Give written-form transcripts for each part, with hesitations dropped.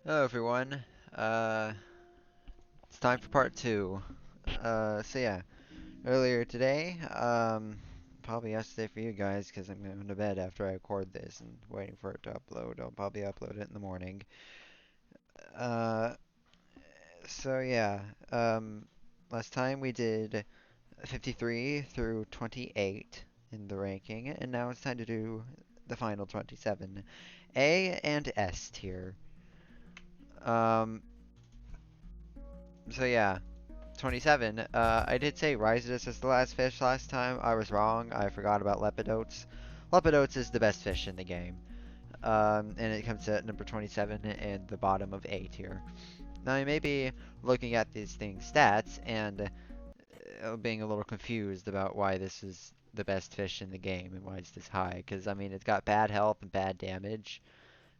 Hello everyone. Uh, it's time for part two. So yeah, earlier today, probably yesterday for you guys, because I'm going to bed after I record this and waiting for it to upload. I'll probably upload it in the morning. Uh, so yeah, last time we did 53 through 28 in the ranking, and now it's time to do the final 27, A and S tier. Um, so yeah. 27. I did say Rhizodus is the last fish last time. I was wrong. I forgot about Lepidotes. Lepidotes is the best fish in the game. And it comes at number 27 and the bottom of A tier. Now you may be looking at these things stats and being a little confused about why this is the best fish in the game and why it's this high. Because, I mean, it's got bad health and bad damage.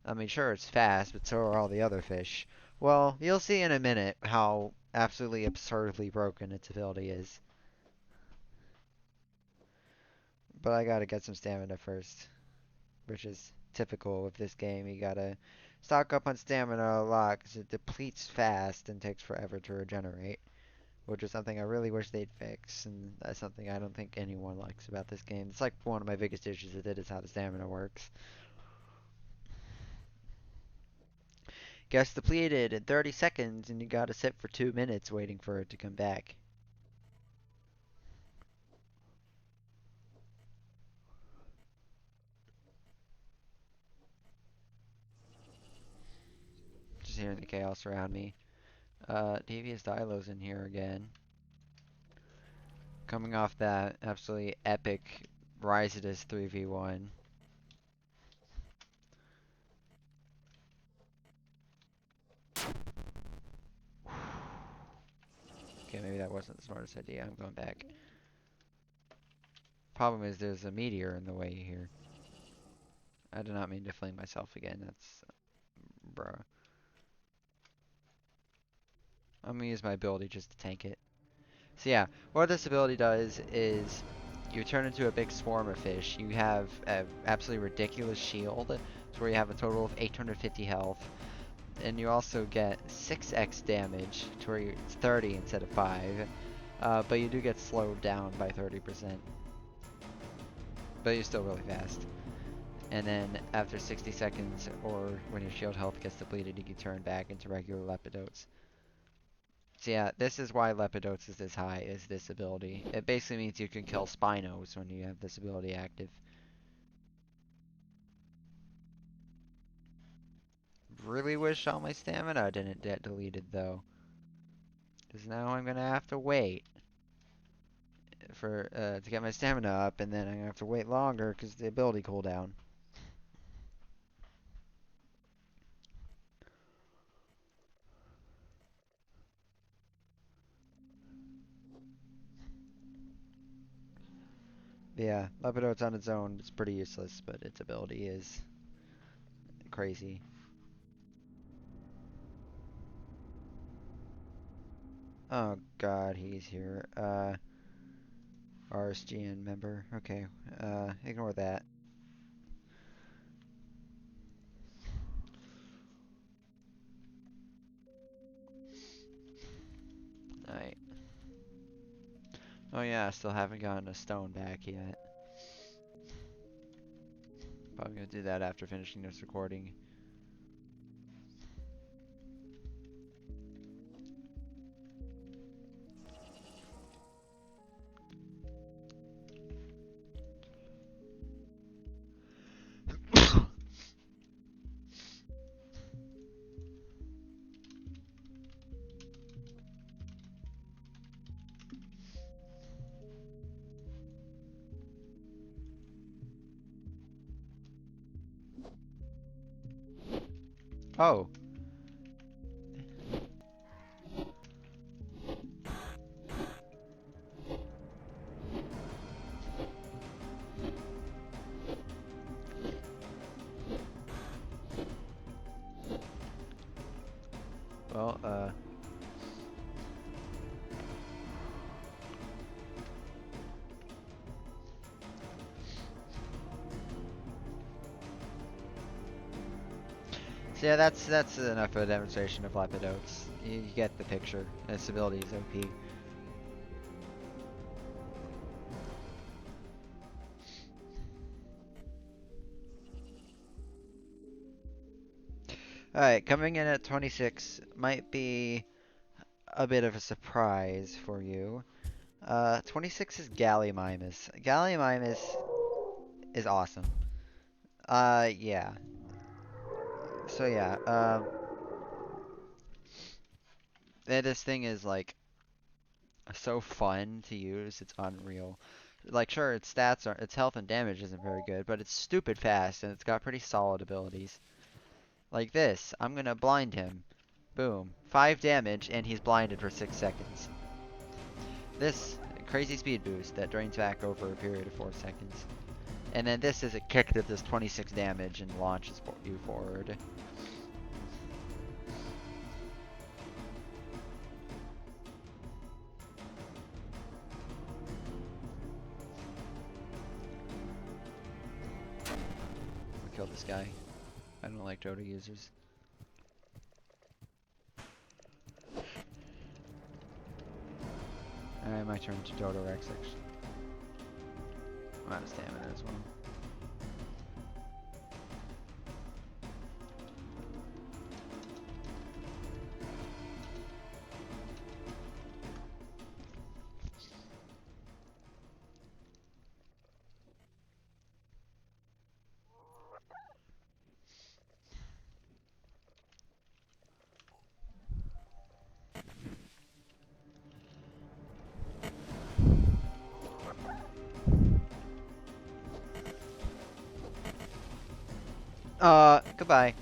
I mean, sure, it's fast, but so are all the other fish. Well, you'll see in a minute how absolutely absurdly broken its ability is. But I gotta get some stamina first, which is typical of this game. You gotta stock up on stamina a lot because it depletes fast and takes forever to regenerate, which is something I really wish they'd fix, and that's something I don't think anyone likes about this game. It's like one of my biggest issues with it is how the stamina works. Gets depleted in 30 seconds, and you gotta sit for 2 minutes waiting for it to come back. Just hearing the chaos around me. Devious Dilo's in here again. Coming off that absolutely epic Rhizodus 3v1. Okay, maybe that wasn't the smartest idea. I'm going back. Problem is there's a meteor in the way here. I did not mean to flame myself again. That's... bruh. I'm gonna use my ability just to tank it. So yeah, what this ability does is you turn into a big swarm of fish. You have an absolutely ridiculous shield, to where you have a total of 850 health. And you also get 6x damage, to where it's 30 instead of 5. But you do get slowed down by 30%. But you're still really fast. And then after 60 seconds, or when your shield health gets depleted, you can turn back into regular Lepidotes. So yeah, this is why Lepidotes is this high, is this ability. It basically means you can kill Spinos when you have this ability active. Really wish all my stamina didn't get deleted though. Because now I'm going to have to wait for to get my stamina up, and then I'm going to have to wait longer because the ability cooldown. Yeah, Lepidotes on its own is pretty useless, but its ability is crazy. Oh god, he's here. RSGN member. Okay, ignore that. Alright. Oh yeah, I still haven't gotten a stone back yet. Probably gonna do that after finishing this recording. Oh, well, So yeah, that's enough of a demonstration of Lepidotes. You get the picture. Its ability is OP. Alright, coming in at 26 might be a bit of a surprise for you. 26 is Gallimimus. Gallimimus is awesome. Yeah. So yeah, this thing is like so fun to use. It's unreal. Like, sure, its health and damage isn't very good, but it's stupid fast and it's got pretty solid abilities. Like this, I'm gonna blind him. Boom. 5 damage and he's blinded for 6 seconds. This crazy speed boost that drains back over a period of 4 seconds. And then this is a kick that does 26 damage and launches you forward. I'll kill this guy. I don't like Dota users. Alright, my turn to Dota Rex actually. I'm out of stamina as well. Goodbye.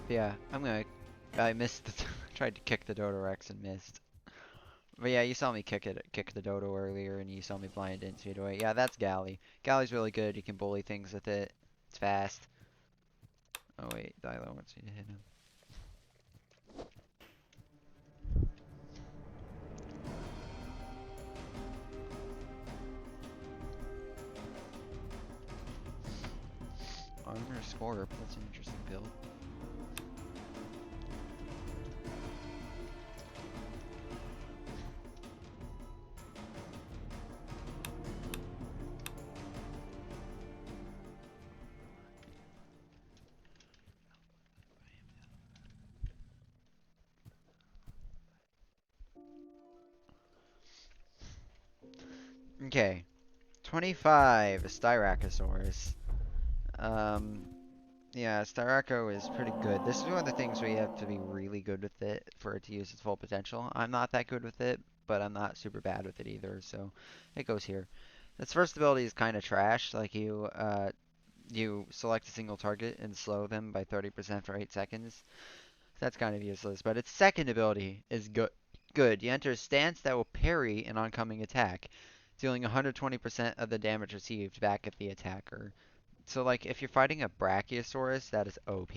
Yeah, I missed the tried to kick the Dodo Rex and missed. But yeah, you saw me kick the Dodo earlier, and you saw me blind it and speed away. Yeah, that's Galley. Galley's really good. You can bully things with it. It's fast. Oh wait, Dilo wants me to hit him. Armor Scorer, that's an interesting build. Okay, 25 Styracosaurus. Um, yeah, Styraco is pretty good. This is one of the things where you have to be really good with it for it to use its full potential. I'm not that good with it, but I'm not super bad with it either, so it goes here. Its first ability is kind of trash. Like you select a single target and slow them by 30% for 8 seconds. That's kind of useless. But its second ability is good. You enter a stance that will parry an oncoming attack, dealing 120% of the damage received back at the attacker. So, like, if you're fighting a Brachiosaurus, that is OP.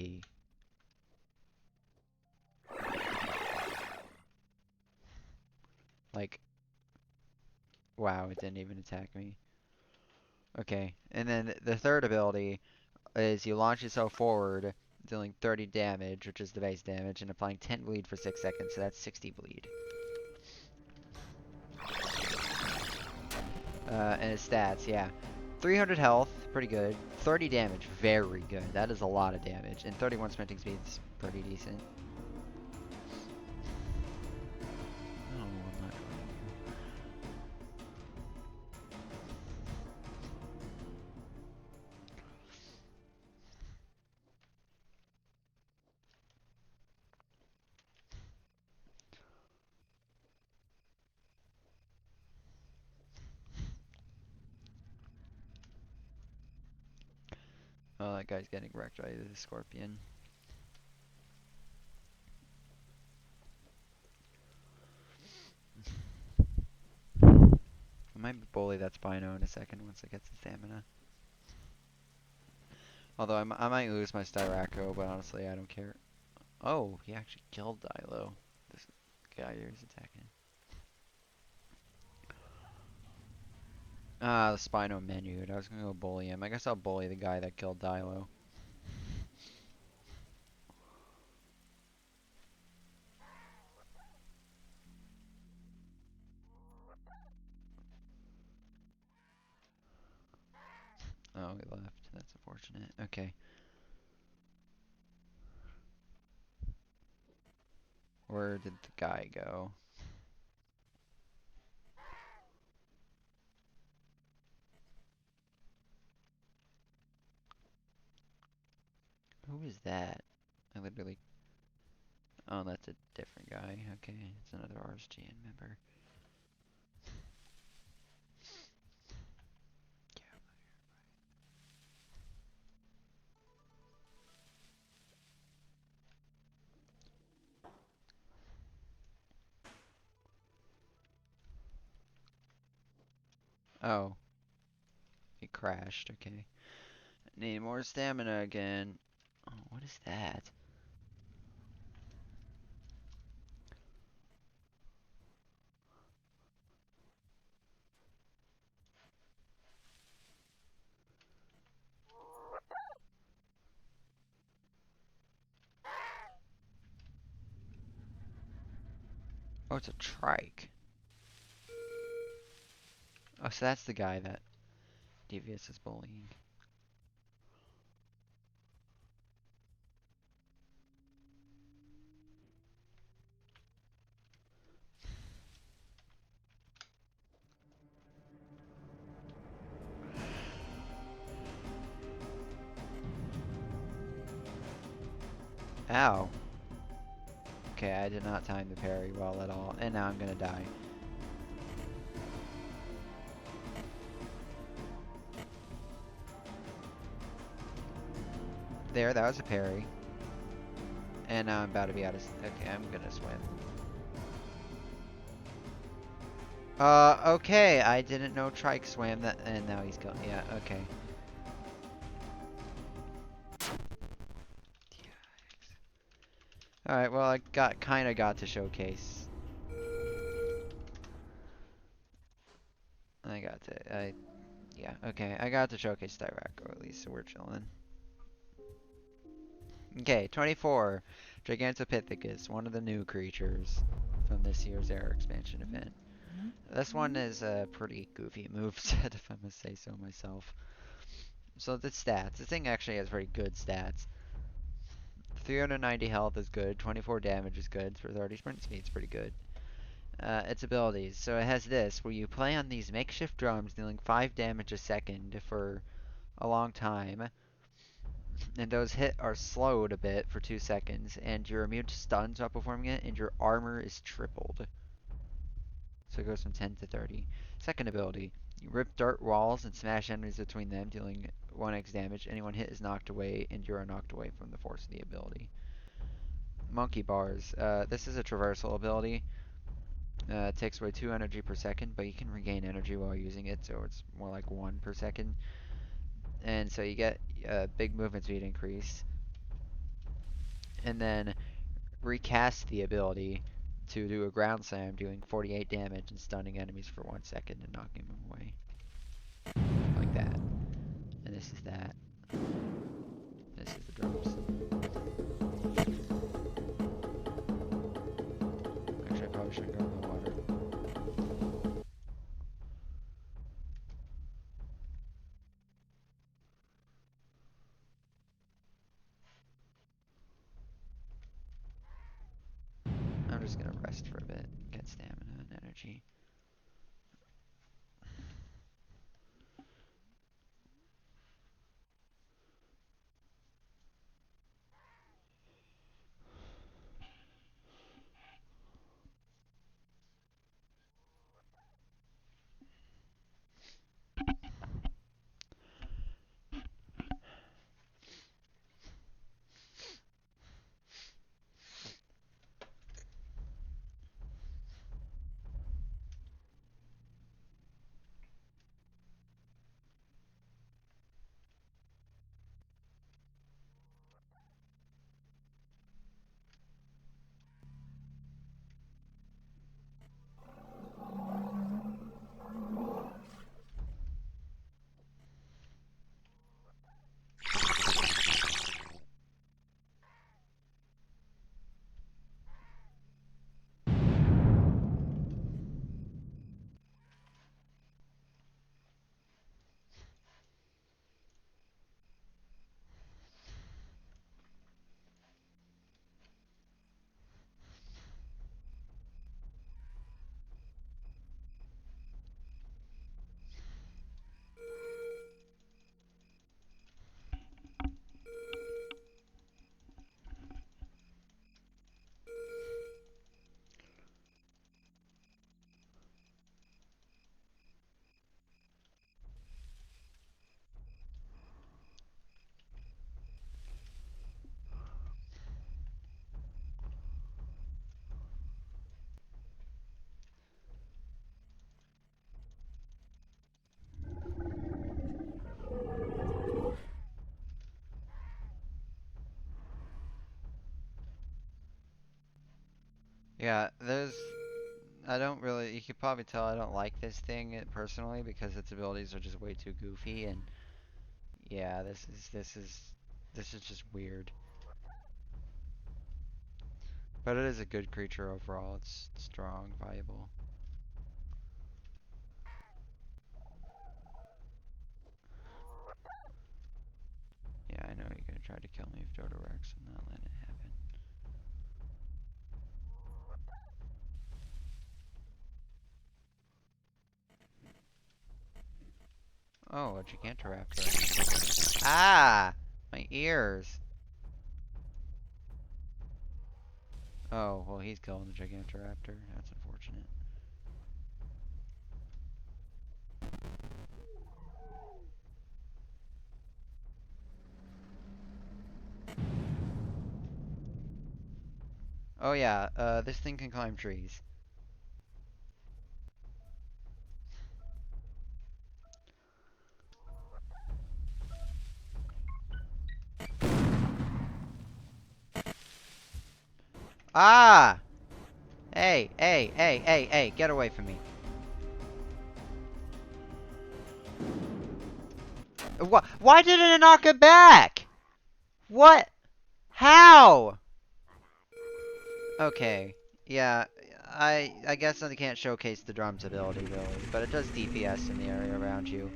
Like, wow, it didn't even attack me. Okay, and then the third ability is you launch yourself forward, dealing 30 damage, which is the base damage, and applying 10 bleed for 6 seconds, so that's 60 bleed. And his stats, yeah. 300 health, pretty good. 30 damage, very good. That is a lot of damage. And 31 sprinting speed is pretty decent. No, I'm not joining you. Oh, that guy's getting wrecked by the scorpion. I might bully that Spino in a second once it gets the stamina. Although I might lose my Styraco, but honestly, I don't care. Oh, he actually killed Dilo. This guy here is attacking. Ah, the Spino menu. I was gonna go bully him. I guess I'll bully the guy that killed Dilo. Oh, he left. That's unfortunate. Okay. Where did the guy go? Who is that? I literally... Oh, that's a different guy. Okay, it's another RSGN member. Oh, he crashed. Okay. Need more stamina again. Oh, what is that? Oh, it's a trike. Oh, so that's the guy that Devious is bullying. Ow. Okay, I did not time the parry well at all, and now I'm gonna die. There, that was a parry. And now I'm about to be out of... Okay, I'm gonna swim. Okay, I didn't know Trike swam that, and now he's going. Yeah, okay. Alright, well, I kinda got to showcase. Yeah, okay, I got to showcase Styraco at least, so we're chilling. Okay, 24. Gigantopithecus, one of the new creatures from this year's Era expansion event. This one is a pretty goofy moveset, if I must say so myself. So the stats. This thing actually has very good stats. 390 health is good, 24 damage is good, for 30 sprint speed is pretty good. Its abilities. So it has this, where you play on these makeshift drums dealing 5 damage a second for a long time. And those hit are slowed a bit for 2 seconds, and you're immune to stuns while performing it, and your armor is tripled. So it goes from 10 to 30. Second ability. You rip dirt walls and smash enemies between them, dealing 1x damage. Anyone hit is knocked away, and you are knocked away from the force of the ability. Monkey bars. This is a traversal ability. It takes away 2 energy per second, but you can regain energy while using it, so it's more like 1 per second. And so you get a big movement speed increase. And then recast the ability to do a ground slam, doing 48 damage and stunning enemies for 1 second and knocking them away. Like that. And this is that. This is the drums. Actually, I probably shouldn't go in the water. I'm just gonna rest for a bit, get stamina and energy. Yeah, there's. I don't really. You could probably tell I don't like this thing personally because its abilities are just way too goofy, and yeah, this is just weird. But it is a good creature overall. It's strong, viable. Yeah, I know you're gonna try to kill me with Dodorex. I'm not letting it happen. Oh, a Gigantoraptor. Ah! My ears! Oh, well, he's killing the Gigantoraptor. That's unfortunate. Oh yeah, this thing can climb trees. Ah! Hey, hey, hey, hey, hey, get away from me. Why didn't it knock it back? What? How? Okay. Yeah, I guess I can't showcase the drum's ability really, but it does DPS in the area around you.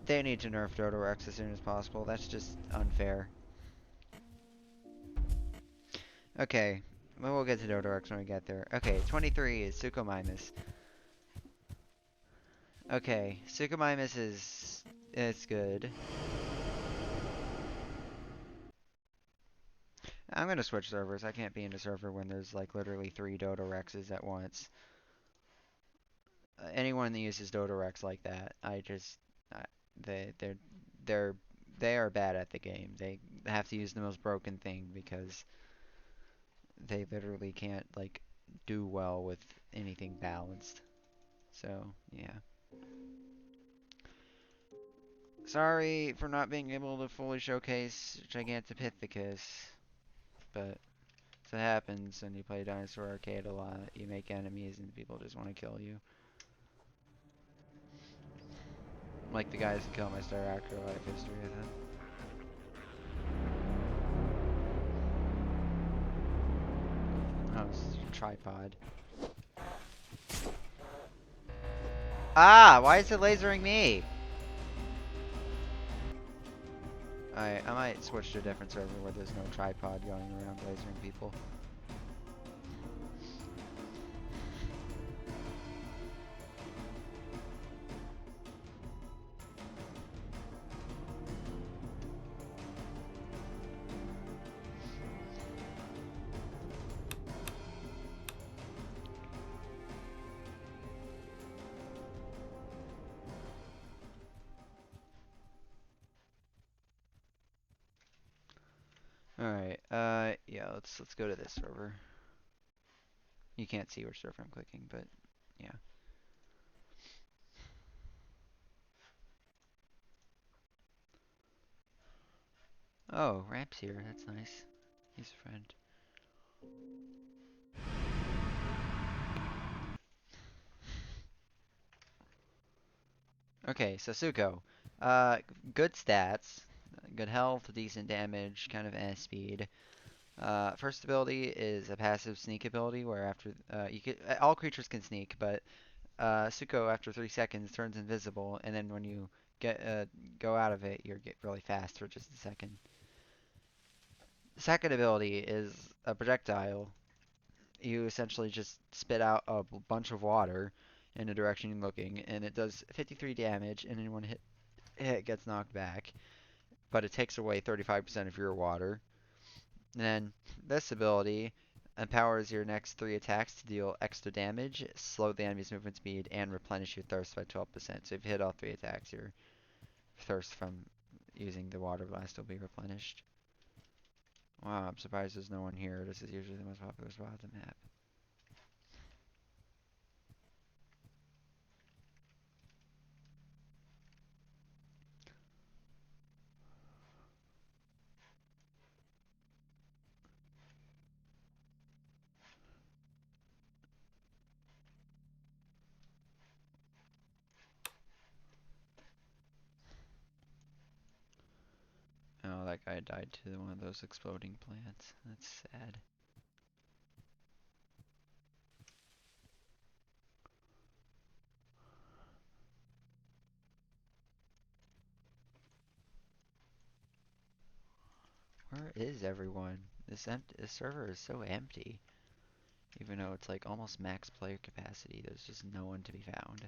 They need to nerf Dodorex as soon as possible. That's just unfair. Okay. Well, we'll get to Dodorex when we get there. Okay, 23 is Suchomimus. Okay, Suchomimus is... It's good. I'm gonna switch servers. I can't be in a server when there's like literally 3 Dodorexes at once. Anyone that uses Dodorex like that, I, they they're they're they are bad at the game. They have to use the most broken thing because they literally can't like do well with anything balanced. So yeah. Sorry for not being able to fully showcase Gigantopithecus, but so it happens when you play Dinosaur Arcade a lot. You make enemies and people just want to kill you. Like the guys who killed my Star Actor life history with him. Oh, it's a tripod. Ah, why is it lasering me? I might switch to a different server where there's no tripod going around lasering people. Alright, yeah, let's go to this server. You can't see which server I'm clicking, but yeah. Oh, Ramp's here, that's nice. He's a friend. Okay, so Suko. Uh, good stats, good health, decent damage, kind of speed. First ability is a passive sneak ability where after you can all creatures can sneak, but Suko after 3 seconds turns invisible, and then when you get go out of it, you get really fast for just a second. Second ability is a projectile. You essentially just spit out a bunch of water in the direction you're looking, and it does 53 damage, and anyone hit gets knocked back, but it takes away 35% of your water. And then this ability empowers your next 3 attacks to deal extra damage, slow the enemy's movement speed, and replenish your thirst by 12%. So if you hit all 3 attacks, your thirst from using the water blast will be replenished. Wow, I'm surprised there's no one here. This is usually the most popular spot on the map. that guy died to one of those exploding plants. That's sad. Where is everyone? This server is so empty. Even though it's like almost max player capacity, there's just no one to be found.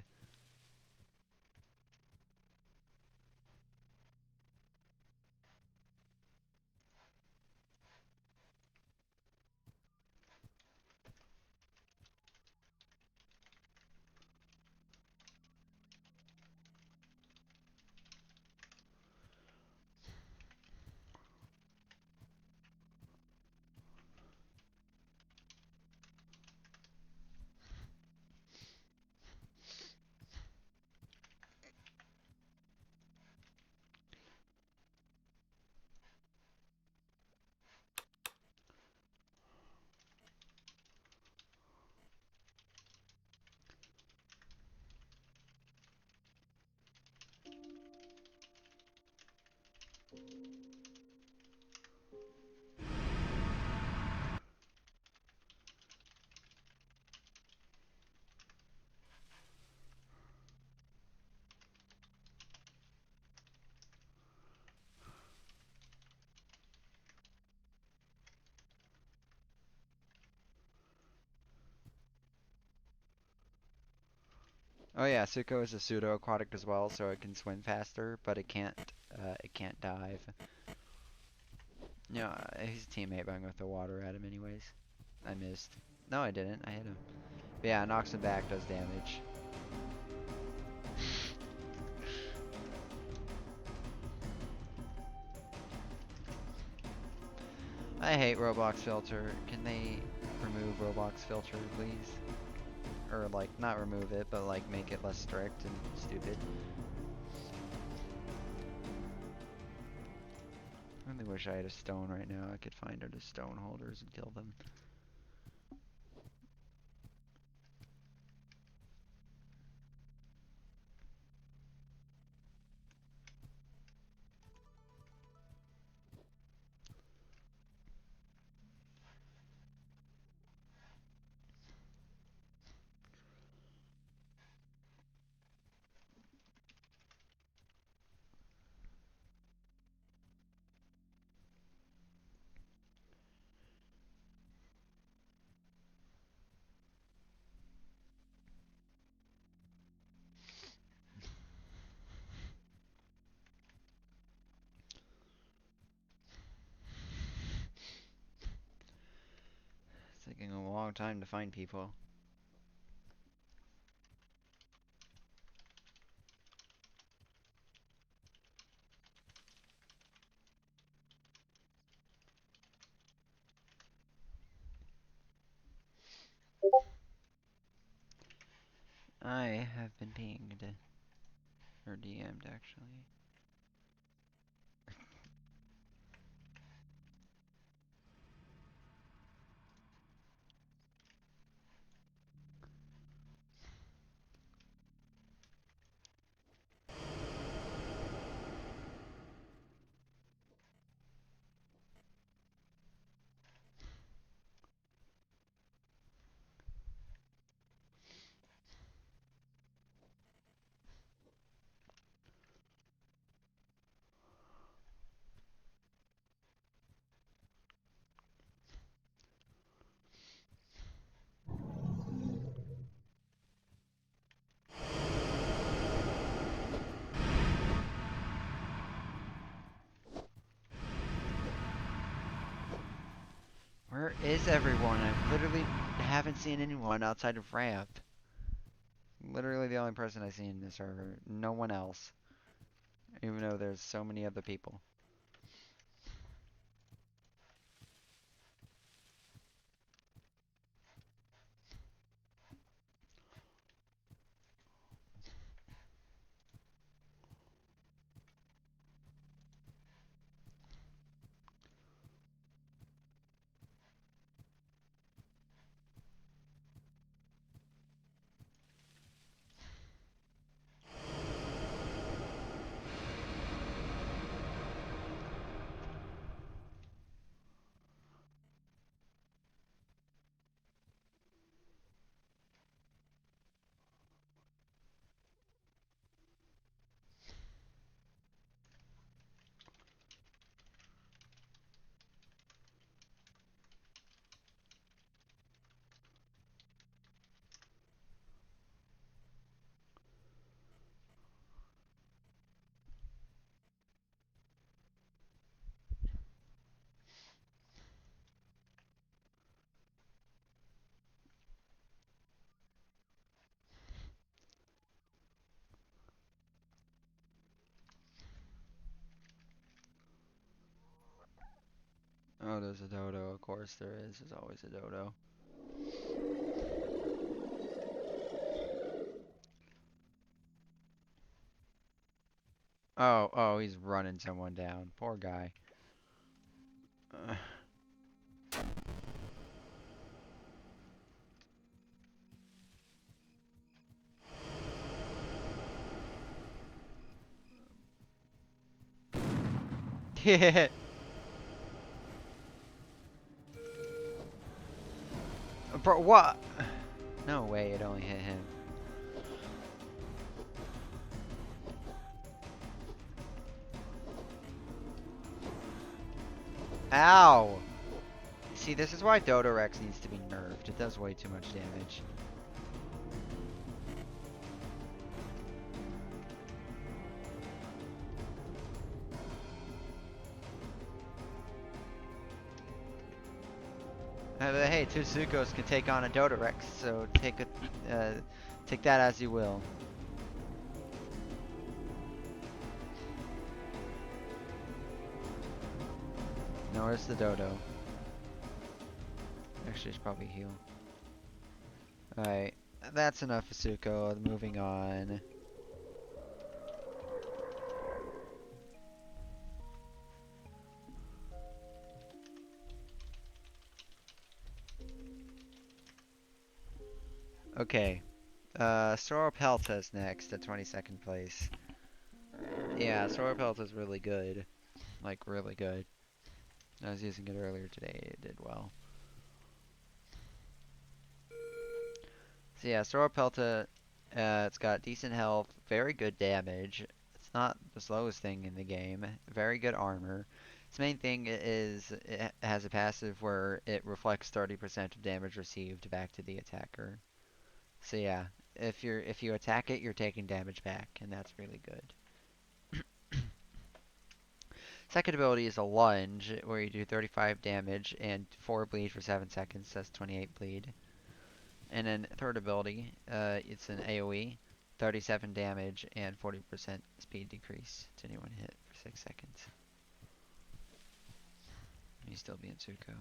Oh yeah, Suko is a pseudo-aquatic as well, so it can swim faster, but it can't dive. Yeah, he's a teammate, but I'm gonna throw water at him anyways. I missed. No, I didn't. I hit him. But yeah, knocks him back, does damage. I hate Roblox filter. Can they remove Roblox filter, please? Or like, not remove it, but like make it less strict and stupid. I really wish I had a stone right now. I could find other stone holders and kill them. It's taking a long time to find people. I have been pinged. Or DM'd, actually. Where is everyone? I literally haven't seen anyone outside of Ramp. Literally the only person I see in this server. No one else. Even though there's so many other people. Oh, there's a dodo. Of course there is. There's always a dodo. Oh, he's running someone down. Poor guy. Uh, Bro, what? No way it only hit him. Ow! See, this is why Dodorex needs to be nerfed. It does way too much damage. But hey, two Sukos can take on a Dodorex, so take that as you will. No, where's the Dodo? Actually, it's probably heal. Alright, that's enough for Suko. Moving on. Okay. Soropelta's next at 22nd place. Yeah, Soropelta's really good. Like, really good. I was using it earlier today. It did well. So yeah, Soropelta, it's got decent health, very good damage. It's not the slowest thing in the game. Very good armor. Its main thing is it has a passive where it reflects 30% of damage received back to the attacker. So yeah, if you attack it, you're taking damage back, and that's really good. Second ability is a lunge, where you do 35 damage and 4 bleed for 7 seconds. That's 28 bleed. And then third ability, it's an AoE, 37 damage and 40% speed decrease to anyone hit for 6 seconds. You still be in Tsuko.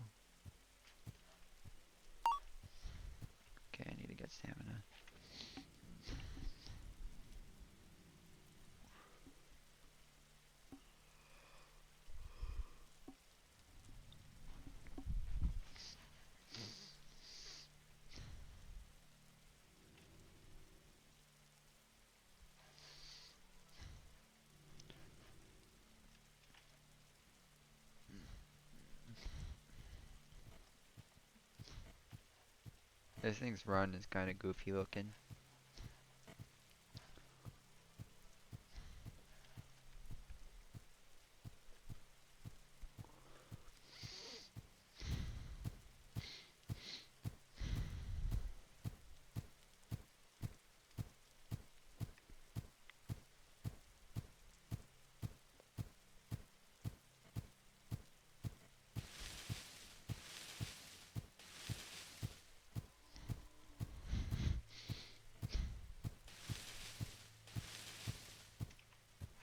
Okay, I need to get stamina. This thing's run is kind of goofy looking.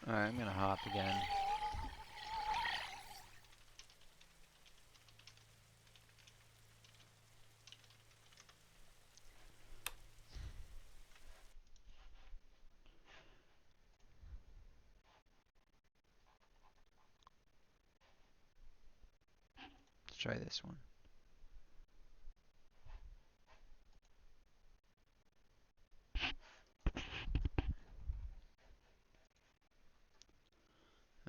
Alright, I'm gonna hop again. Let's try this one.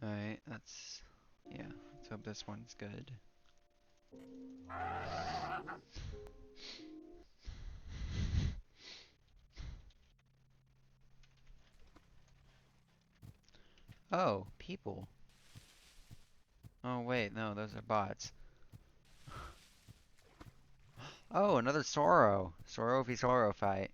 Alright, yeah, let's hope this one's good. Oh, people. Oh wait, no, those are bots. Oh, another Soro. Soro v Soro fight.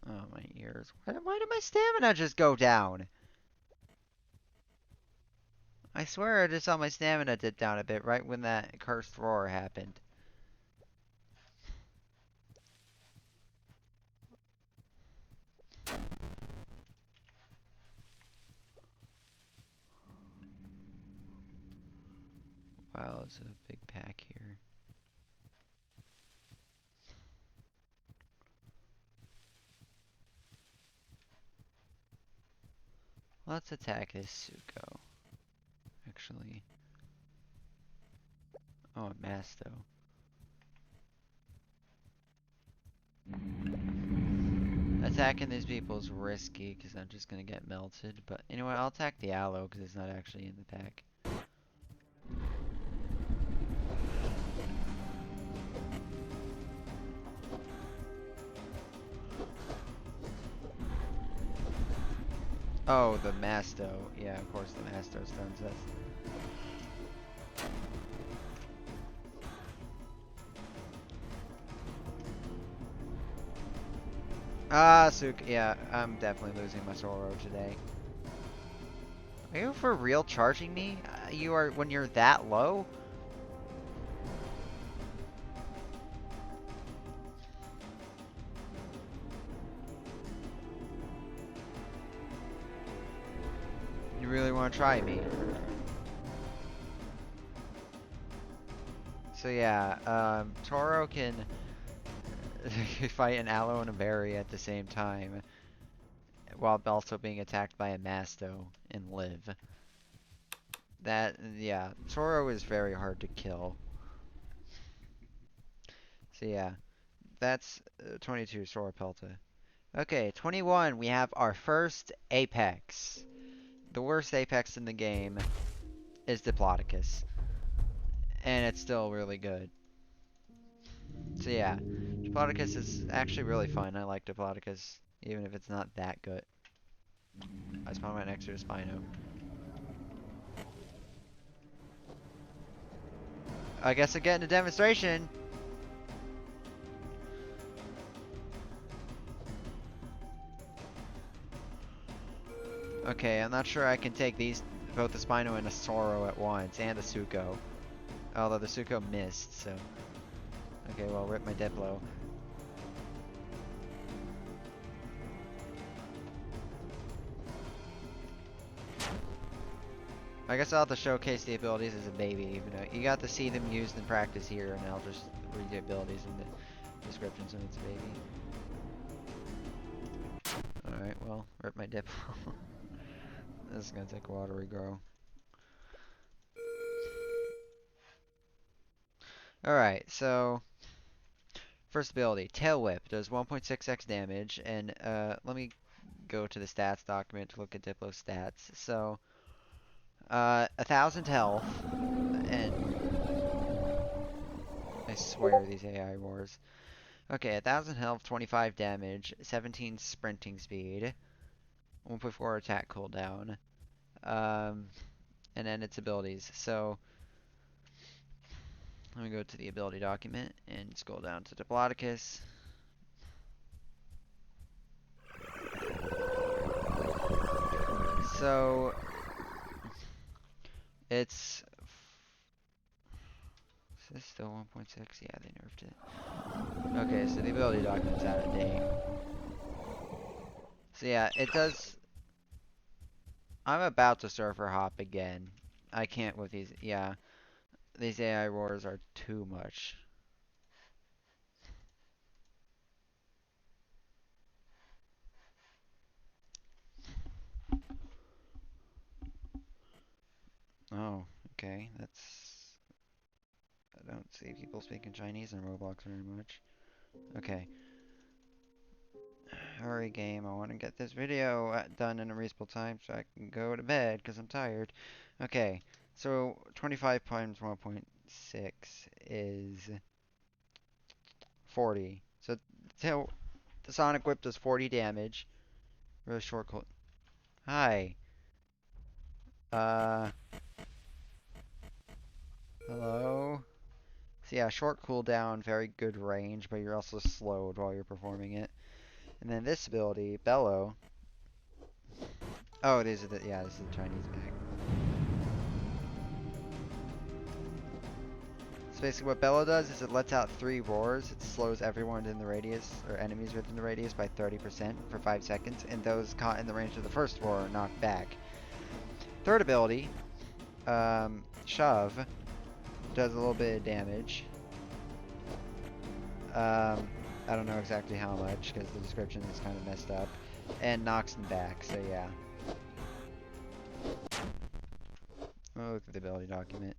Oh, my ears. Why did my stamina just go down? I swear I just saw my stamina dip down a bit right when that cursed roar happened. Wow, it's a big pack here. Let's attack this Suko. Actually. Oh, a Masto. Attacking these people is risky because I'm just gonna get melted. But anyway, I'll attack the Aloe because it's not actually in the pack. Oh, the Masto. Yeah, of course the Masto stuns us. Ah, yeah, I'm definitely losing my Zoro today. Are you for real charging me? You are when you're that low? You really want to try me? So yeah, Toro can fight an Aloe and a Berry at the same time, while also being attacked by a Masto and live. Yeah, Toro is very hard to kill. So yeah, that's 22 Sora Pelta. Okay, 21, we have our first Apex. The worst Apex in the game is Diplodocus. And it's still really good. So yeah, Diplodocus is actually really fun. I like Diplodocus, even if it's not that good. I spawned right next to a Spino. I guess I get into demonstration. Okay, I'm not sure I can take both the Spino and a Soro at once, and a Suko. Although the Suko missed, so. Okay, well, rip my Diplo. I guess I'll have to showcase the abilities as a baby, even though you got to see them used in practice here, and I'll just read the abilities in the descriptions when it's a baby. Alright, well, rip my Diplo. This is gonna take a while to regrow. Alright, so first ability, Tail Whip, does 1.6x damage, and let me go to the stats document to look at Diplo's stats. So, 1,000 health, and I swear these AI wars. Okay, 1,000 health, 25 damage, 17 sprinting speed, 1.4 attack cooldown, and then its abilities. So, let me go to the ability document and scroll down to Diplodocus. So, it's... Is this still 1.6? Yeah, they nerfed it. Okay, so the ability document's out of date. So yeah, it does... I'm about to surfer hop again. I can't with these... Yeah, these AI roars are too much. Oh, okay, that's... I don't see people speaking Chinese in Roblox very much. Okay. Hurry, game. I want to get this video done in a reasonable time so I can go to bed because I'm tired. Okay, so 25 times 1.6 is 40. So the Sonic Whip does 40 damage. Really short cool. Hi. Uh, hello? So yeah, short cooldown, very good range, but you're also slowed while you're performing it. And then this ability, Bellow. Oh, these are yeah, this is the Chinese pack. So basically what Bellow does is it lets out 3 roars. It slows everyone in the radius, or enemies within the radius, by 30% for 5 seconds, and those caught in the range of the first roar are knocked back. Third ability, Shove. does a little bit of damage. Um, I don't know exactly how much because the description is kind of messed up. And knocks them back, so yeah. I'll look at the ability document.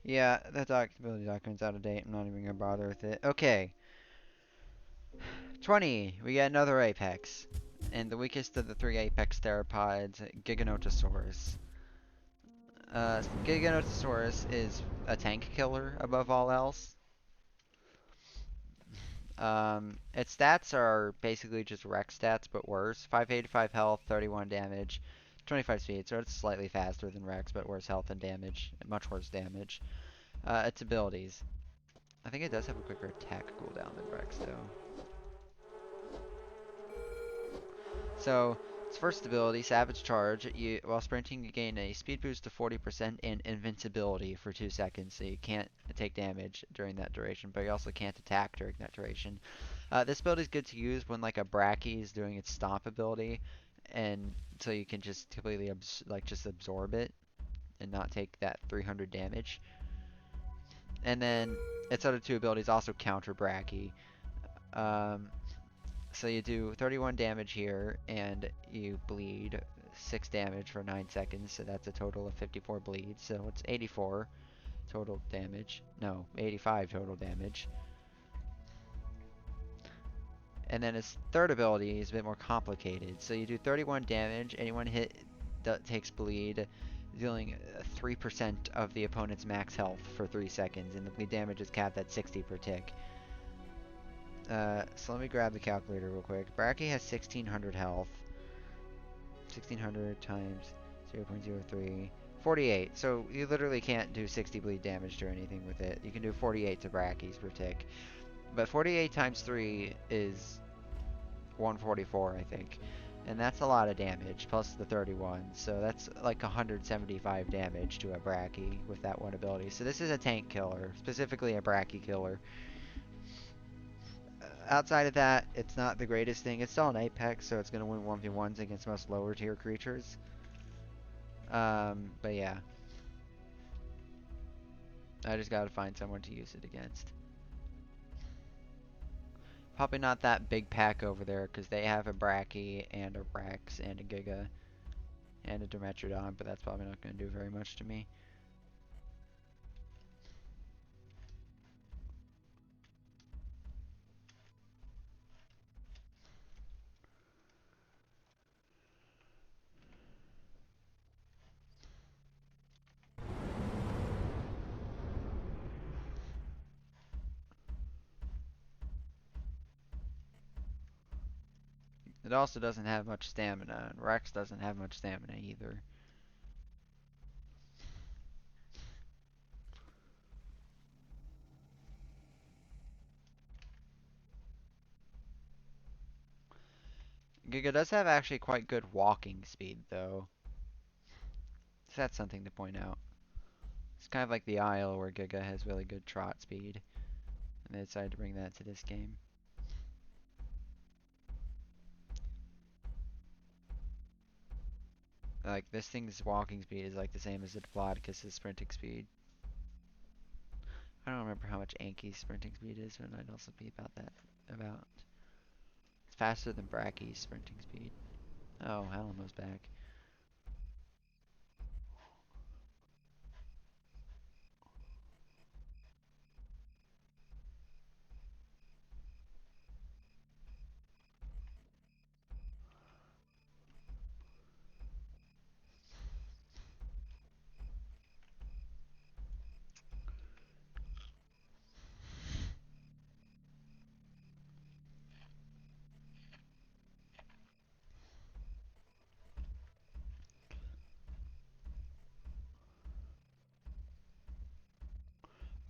Yeah, that ability document's out of date. I'm not even gonna bother with it. Okay. 20. We get another Apex. And the weakest of the three Apex theropods, Giganotosaurus. Giganotosaurus is a tank killer above all else. Its stats are basically just Rex stats, but worse. 585 health, 31 damage, 25 speed, so it's slightly faster than Rex, but worse health and damage, and much worse damage. Its abilities. I think it does have a quicker attack cooldown than Rex, though. So, its first ability, Savage Charge. While sprinting, you gain a speed boost of 40% and invincibility for 2 seconds, so you can't take damage during that duration, but you also can't attack during that duration. This ability is good to use when like a Bracky is doing its Stomp ability, and so you can just completely just absorb it and not take that 300 damage. And then its other two abilities also counter Bracky. Um, So you do 31 damage here, and you bleed 6 damage for 9 seconds, so that's a total of 54 bleeds, so it's 84 total damage. No, 85 total damage. And then his third ability is a bit more complicated. So you do 31 damage, anyone hit that takes bleed, dealing 3% of the opponent's max health for 3 seconds, and the bleed damage is capped at 60 per tick. So let me grab the calculator real quick. Bracky has 1600 health. 1600 times 0.03. 48. So you literally can't do 60 bleed damage or anything with it. You can do 48 to Brackies per tick. But 48 times 3 is 144, I think. And that's a lot of damage, plus the 31. So that's like 175 damage to a Bracky with that one ability. So this is a tank killer, specifically a Bracky killer. Outside of that, it's not the greatest thing. It's still an Apex, so it's going to win 1v1s against most lower tier creatures. But yeah. I just gotta find someone to use it against. Probably not that big pack over there, because they have a Bracky and a Rex and a Giga and a Dimetrodon, but that's probably not going to do very much to me. It also doesn't have much stamina, and Rex doesn't have much stamina either. Giga does have actually quite good walking speed, though. So that's something to point out. It's kind of like the Isle, where Giga has really good trot speed. And they decided to bring that to this game. Like, this thing's walking speed is like the same as the Diplodocus' sprinting speed. I don't remember how much Anki's sprinting speed is, but I'd also be about that. It's faster than Bracky's sprinting speed. Oh, Alamo's back.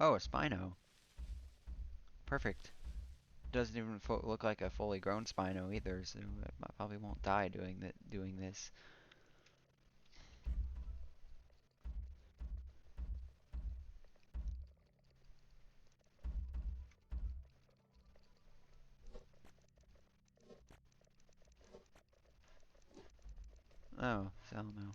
Oh, a Spino. Perfect. Doesn't even look like a fully grown Spino either, so I probably won't die doing this. Oh, Salmo.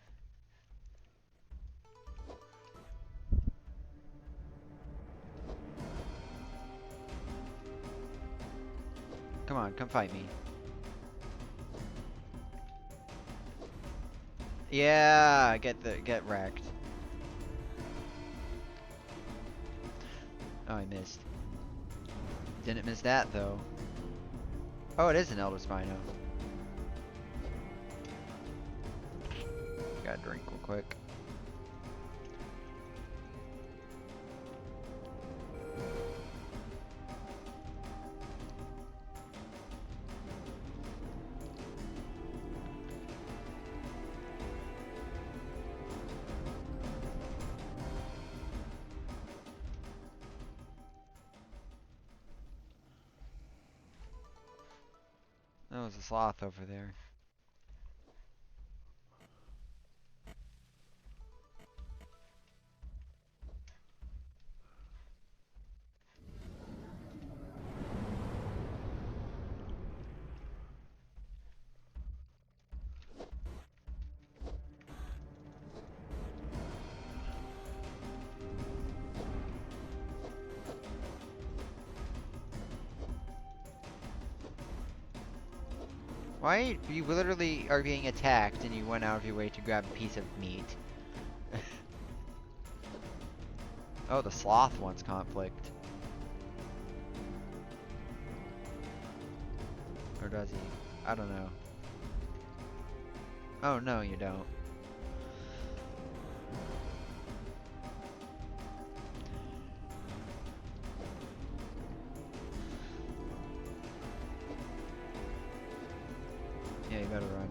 Come on, come fight me. Yeah, get wrecked. Oh, I missed. Didn't miss that though. Oh, it is an Elder Spino. Gotta drink real quick. There was a sloth over there. Why? You literally are being attacked and you went out of your way to grab a piece of meat. Oh, the sloth wants conflict. Or does he? I don't know. Oh, no, you don't. Yeah, you better run.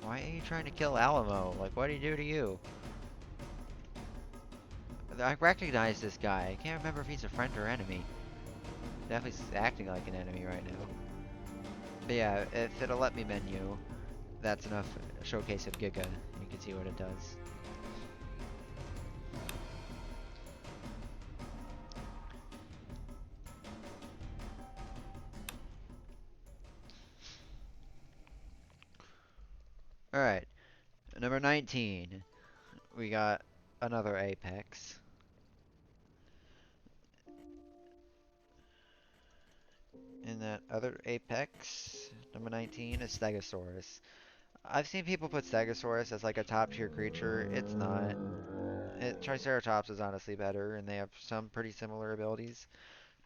Why are you trying to kill Alamo? Like, what did he do to you? I recognize this guy. I can't remember if he's a friend or enemy. Definitely acting like an enemy right now. But yeah, if it'll let me menu, that's enough showcase of Giga. You can see what it does. Alright, number 19. We got another Apex. And that other Apex, number 19, is Stegosaurus. I've seen people put Stegosaurus as like a top tier creature. It's not. Triceratops is honestly better, and they have some pretty similar abilities.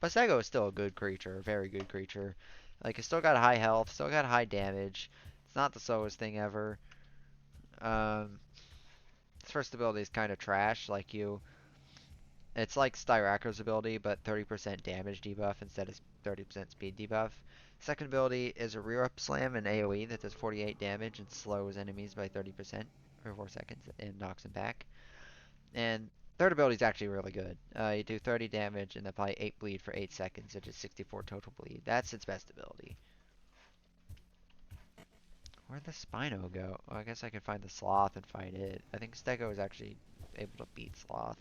But Stego is still a good creature, a very good creature. Like, it's still got high health, still got high damage. It's not the slowest thing ever. Its first ability is kind of trash. It's like Styraco's ability, but 30% damage debuff instead of 30% speed debuff. Second ability is a rear up slam and AoE that does 48 damage and slows enemies by 30% for 4 seconds and knocks them back. And third ability is actually really good. You do 30 damage and apply 8 bleed for 8 seconds, which is 64 total bleed. That's its best ability. Where'd the Spino go? Oh, I guess I could find the Sloth and fight it. I think Stego is actually able to beat Sloth.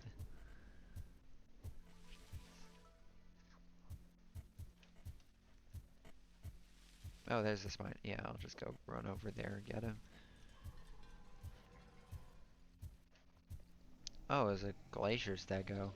Oh, there's the Spino. Yeah, I'll just go run over there and get him. Oh, it was a Glacier Stego.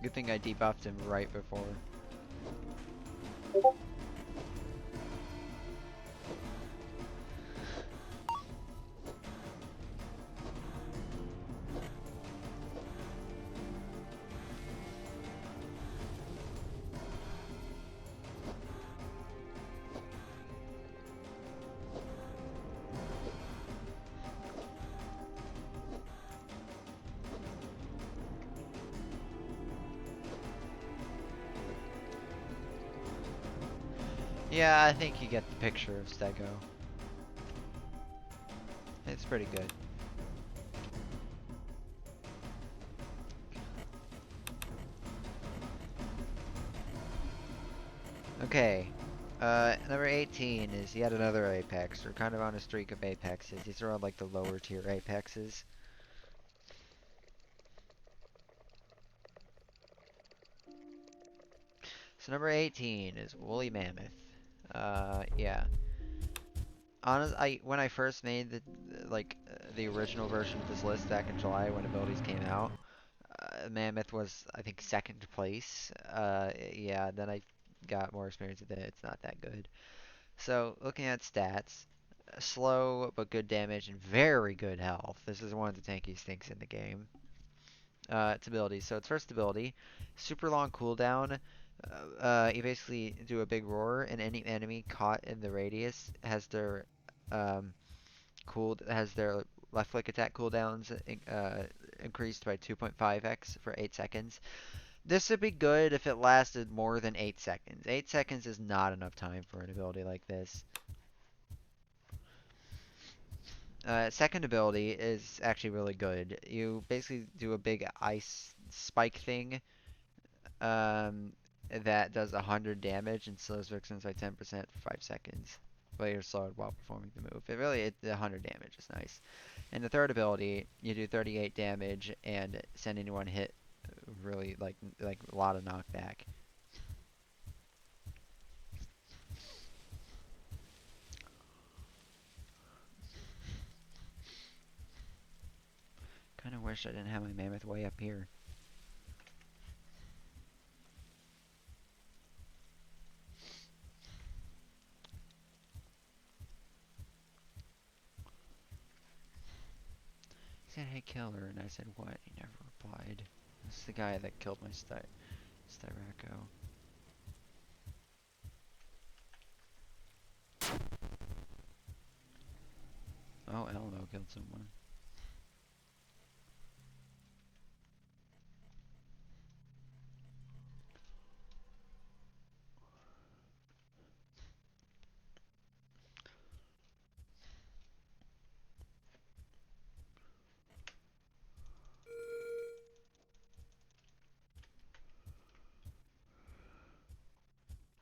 Good thing I debuffed him right before. Yeah, I think you get the picture of Stego. It's pretty good. Okay. Number 18 is yet another Apex. We're kind of on a streak of Apexes. These are all like the lower tier Apexes. So number 18 is Woolly Mammoth. Yeah. When I first made the original version of this list back in July when abilities came out, Mammoth was I think second place. Yeah. Then I got more experience with it. It's not that good. So looking at stats, slow but good damage and very good health. This is one of the tankiest things in the game. Its abilities. So its first ability, super long cooldown. You basically do a big roar, and any enemy caught in the radius um, has their left click attack cooldowns increased by 2.5x for 8 seconds. This would be good if it lasted more than 8 seconds. 8 seconds is not enough time for an ability like this. Second ability is actually really good. You basically do a big ice spike thing um, that does 100 damage and slows victims by 10% for 5 seconds. Players slowed while performing the move. The 100 damage is nice. And the third ability, you do 38 damage and send anyone hit really like a lot of knockback. Kind of wish I didn't have my mammoth way up here. He said, "Hey, killer," and I said, "What?" He never replied. This is the guy that killed my Styraco. Oh, Elmo killed someone.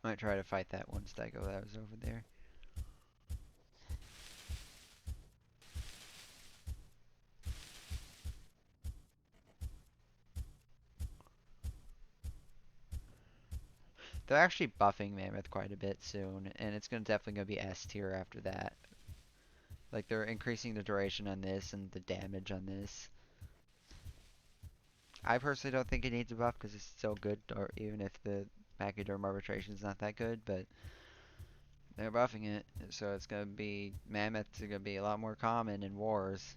Might try to fight that one Stygo that was over there. They're actually buffing Mammoth quite a bit soon, and it's definitely gonna be S tier after that. Like they're increasing the duration on this and the damage on this. I personally don't think it needs a buff because it's still good, or even if the Pachyderm arbitration is not that good, but they're buffing it, so it's gonna be Mammoth's gonna be a lot more common in wars.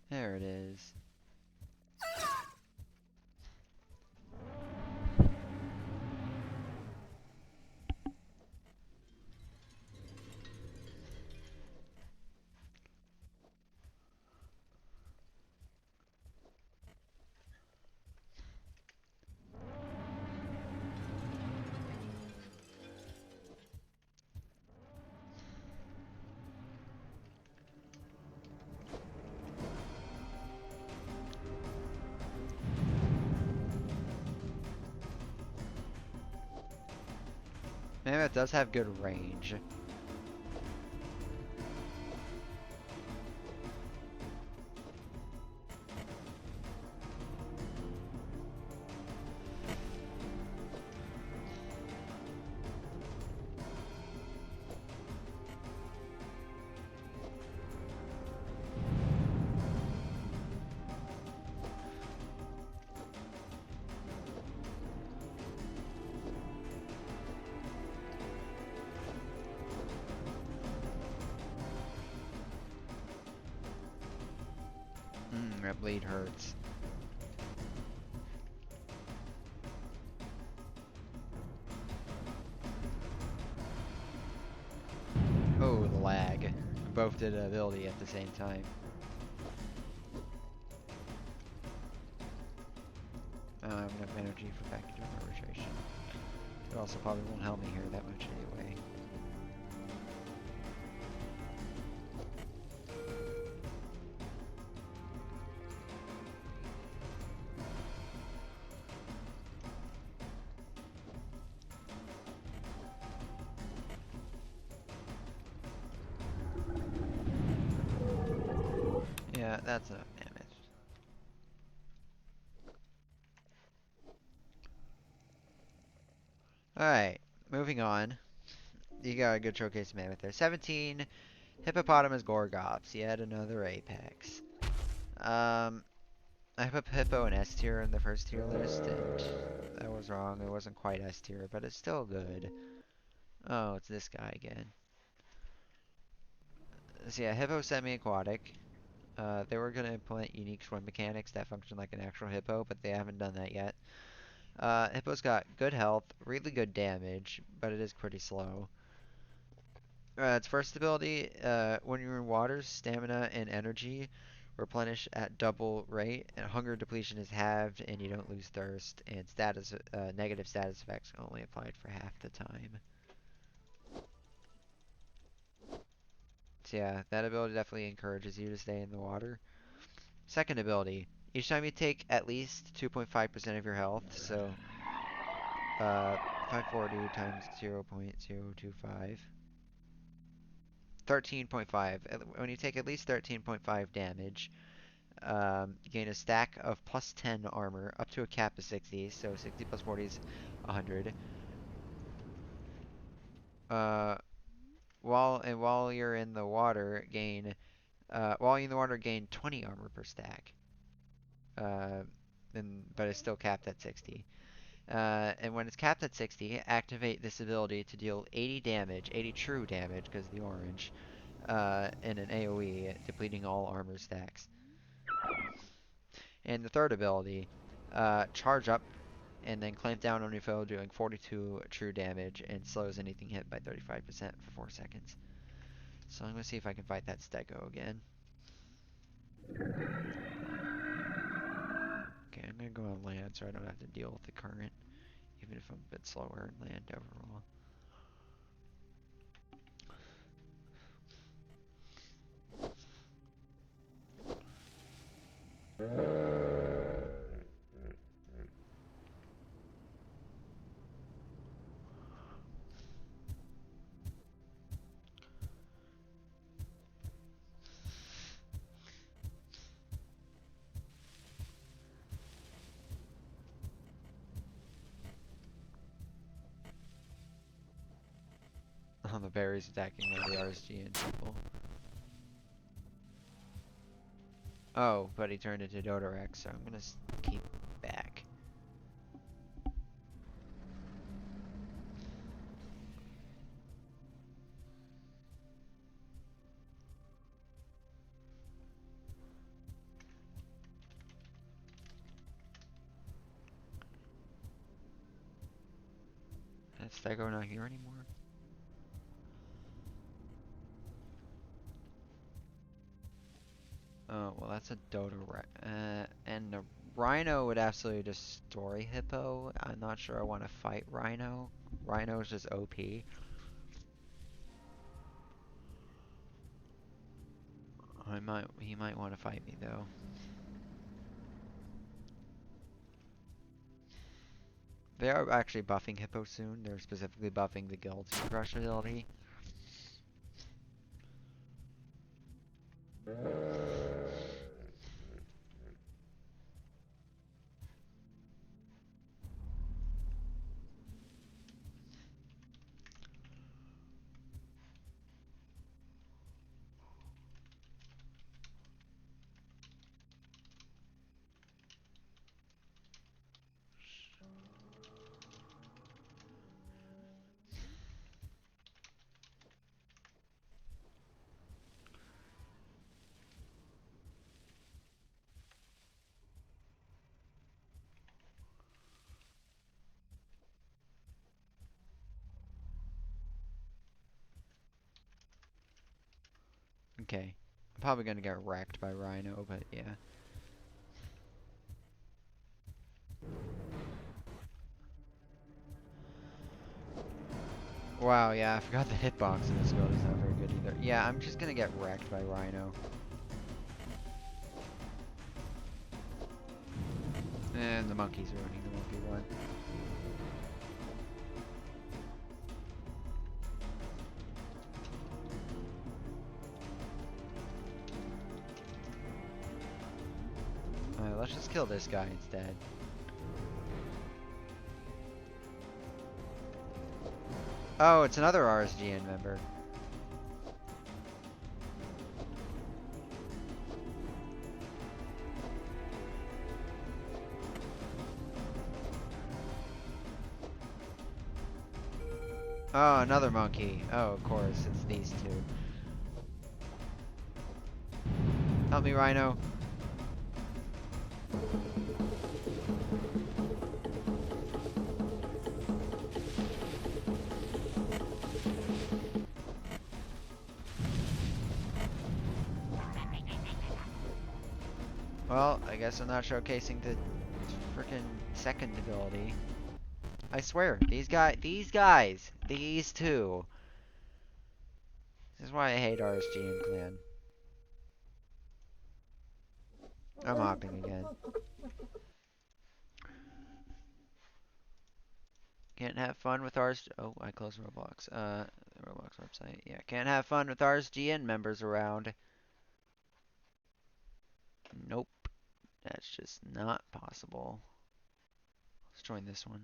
There it is. Mammoth does have good range. that bleed hurts. Oh, the lag. We both did an ability at the same time. I don't have enough energy for back into registration. It also probably won't help me here that much anyway. Yeah, that's enough damage. Alright, moving on. You got a good showcase mammoth there. 17 Hippopotamus Gorgops. Yet another apex. I put Hippo in S tier in the first tier list, and that was wrong. It wasn't quite S tier, but it's still good. Oh, it's this guy again. So yeah, Hippo semi-aquatic. They were going to implement unique swim mechanics that function like an actual hippo, but they haven't done that yet. Hippo's got good health, really good damage, but it is pretty slow. Its first ability, when you're in water, stamina and energy replenish at double rate, and hunger depletion is halved, and you don't lose thirst, and negative status effects only applied for half the time. So yeah, that ability definitely encourages you to stay in the water. Second ability, each time you take at least 2.5% of your health, so 540 times 0.025. 13.5. When you take at least 13.5 damage, you gain a stack of plus 10 armor up to a cap of 60. So 60 plus 40 is 100. Uh, while you're in the water, gain 20 armor per stack. Uh, but it's still capped at 60. And when it's capped at 60, activate this ability to deal 80 damage, 80 true damage, because of the orange, in an AoE, depleting all armor stacks. And the third ability, charge up and then clamp down on your foe, doing 42 true damage and slows anything hit by 35% for 4 seconds. So I'm going to see if I can fight that Stego again. Okay, I'm going to go on land so I don't have to deal with the current, even if I'm a bit slower in land overall. The berries attacking one of the RSGN people. Oh, but he turned into Dodorex, so I'm gonna keep back. Is Stego not here anymore? Oh, well that's a Dodorex. And the Rhino would absolutely destroy Hippo. I'm not sure I want to fight Rhino. Rhino is just OP. He might want to fight me though. They are actually buffing Hippo soon. They're specifically buffing the Guillotine Crush ability. Okay. I'm probably gonna get wrecked by Rhino, but yeah. Wow, yeah, I forgot the hitbox in this build is not very good either. Yeah, I'm just gonna get wrecked by Rhino. And the monkey's ruining the monkey one. Alright, let's just kill this guy instead. Oh, it's another RSGN member. Oh, another monkey. Oh, of course, it's these two. Help me, Rhino. Well, I guess I'm not showcasing the frickin' second ability. I swear, these two. This is why I hate RSGN Clan. I'm hopping again. Can't have fun with RS. Oh, I closed Roblox. Roblox website. Yeah, can't have fun with RSGN members around. Nope, that's just not possible. Let's join this one.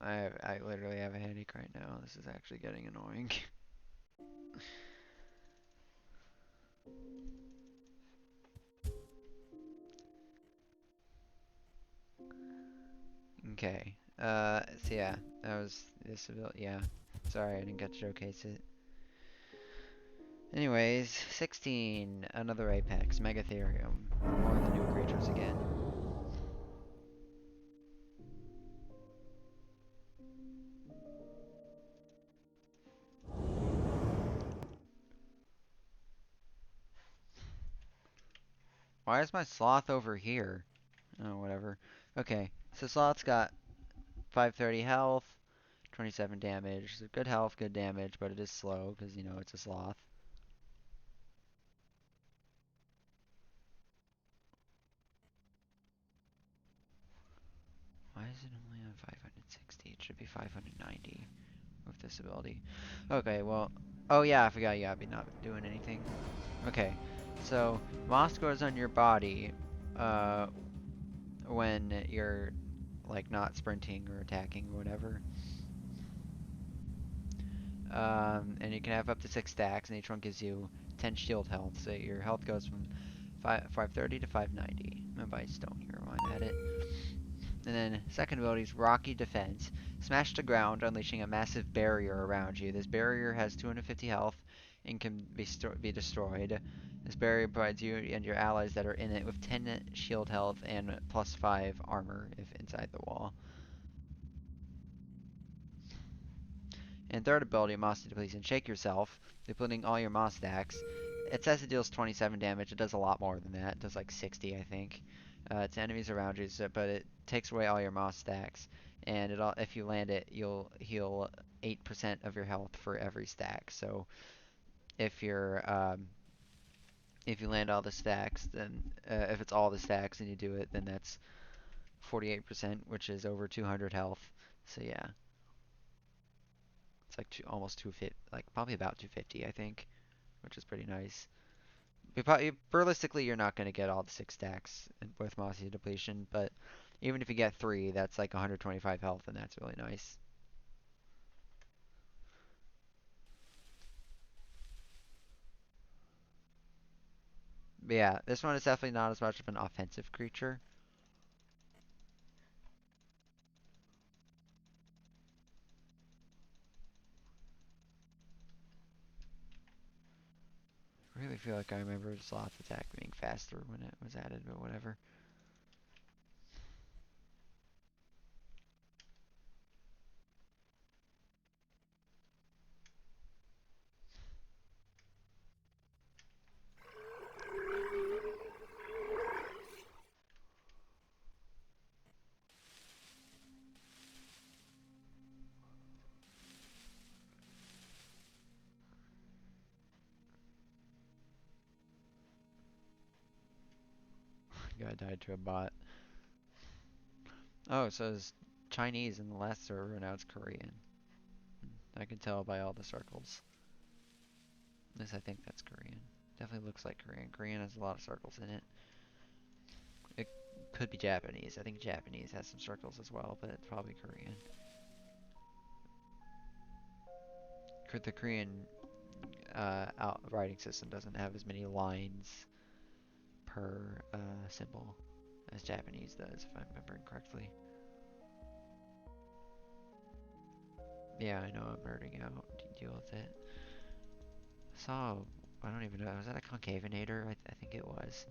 I literally have a headache right now. This is actually getting annoying. Okay. So yeah, that was this ability. Yeah. Sorry, I didn't get to showcase it. Anyways, 16, another Apex, Megatherium, more of the new creatures again. Why is my sloth over here? Oh, whatever. Okay, so sloth's got 530 health, 27 damage. So good health, good damage, but it is slow because, you know, it's a sloth. Why is it only on 560? It should be 590 with this ability. Okay, well, oh yeah, I forgot you gotta be not doing anything. Okay, so moss grows on your body when you're like not sprinting or attacking or whatever. And you can have up to 6 stacks, and each one gives you 10 shield health. So your health goes from 530 to 590. I'm gonna buy stone here while I'm at it. And then second ability is Rocky Defense. Smash the ground, unleashing a massive barrier around you. This barrier has 250 health and can be destroyed. This barrier provides you and your allies that are in it with 10 shield health and plus 5 armor if inside the wall. And third ability, Moss Depletion. Shake yourself, depleting all your Moss stacks. It says it deals 27 damage. It does a lot more than that. It does like 60, I think. To enemies around you, so, but it takes away all your Moss stacks. And if you land it, you'll heal 8% of your health for every stack. So if if you land all the stacks, then if it's all the stacks and you do it, then that's 48%, which is over 200 health. So yeah, it's like almost 250, like probably about 250, I think, which is pretty nice. Realistically, you're not going to get all the 6 stacks with Mossy Depletion, but even if you get 3, that's like 125 health, and that's really nice. But yeah, this one is definitely not as much of an offensive creature. I really feel like I remember Sloth attack being faster when it was added, but whatever. think I died to a bot. Oh, it says Chinese in the last server, now it's Korean. I can tell by all the circles. At least I think that's Korean. Definitely looks like Korean. Korean has a lot of circles in it. It could be Japanese. I think Japanese has some circles as well, but it's probably Korean. The Korean writing system doesn't have as many lines per symbol as Japanese does, if I'm remembering correctly. Yeah, I know I'm nerding out. Deal with it. I don't even know. Was that a concavenator? I think it was.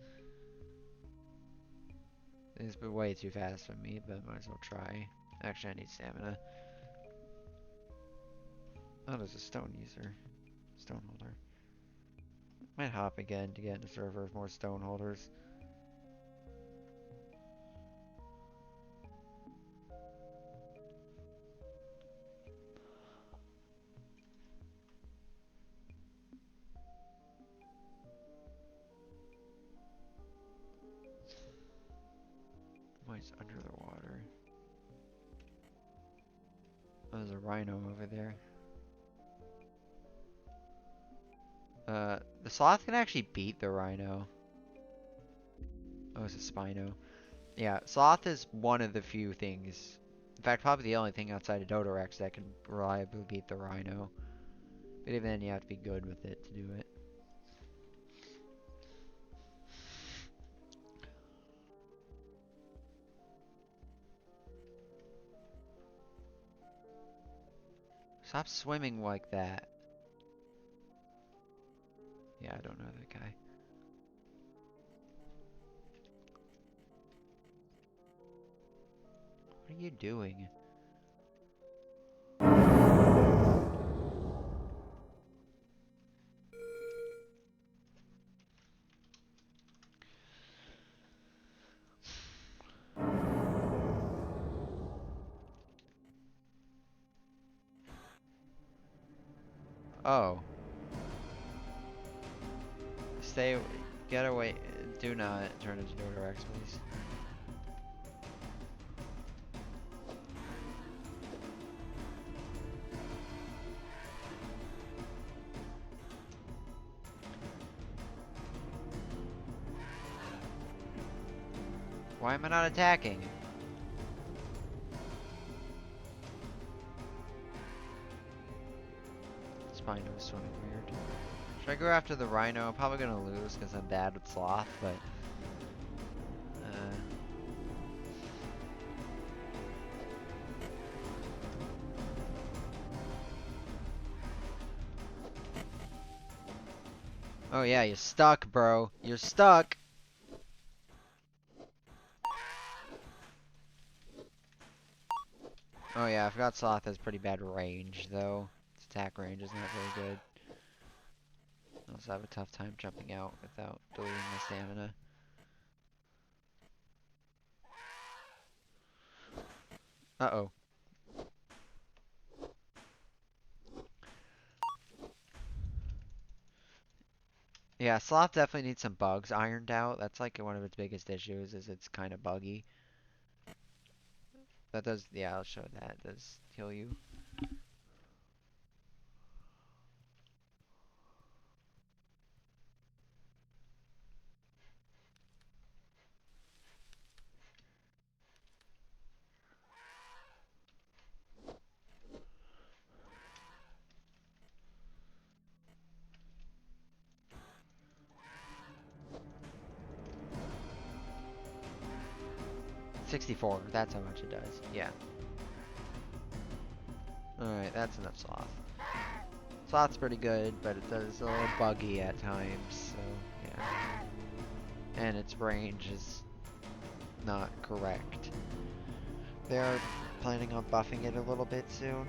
It's been way too fast for me, but might as well try. Actually, I need stamina. Oh, there's a stone user. Stone holder. Might hop again to get in a server of more stone holders. What's under the water? Oh, there's a rhino over there. The sloth can actually beat the rhino. Oh, it's a Spino. Yeah, sloth is one of the few things. In fact, probably the only thing outside of Dodorex that can reliably beat the rhino. But even then, you have to be good with it to do it. Stop swimming like that. Yeah, I don't know that guy. What are you doing? Oh. Stay. Get away. Do not turn into Dodorex, please. Why am I not attacking? Spino is swimming weird. Should I go after the rhino? I'm probably gonna lose because I'm bad with sloth, but... Oh yeah, you're stuck, bro. You're stuck! Oh yeah, I forgot sloth has pretty bad range, though. Its attack range is not very good. I also have a tough time jumping out without deleting my stamina. Uh-oh. Yeah, sloth definitely needs some bugs ironed out. That's like one of its biggest issues, is it's kind of buggy. That does, yeah, I'll show that. It does heal you. $64, that's how much it does. Yeah. Alright, that's enough sloth. Sloth's pretty good, but it does a little buggy at times, so yeah. And its range is not correct. They are planning on buffing it a little bit soon.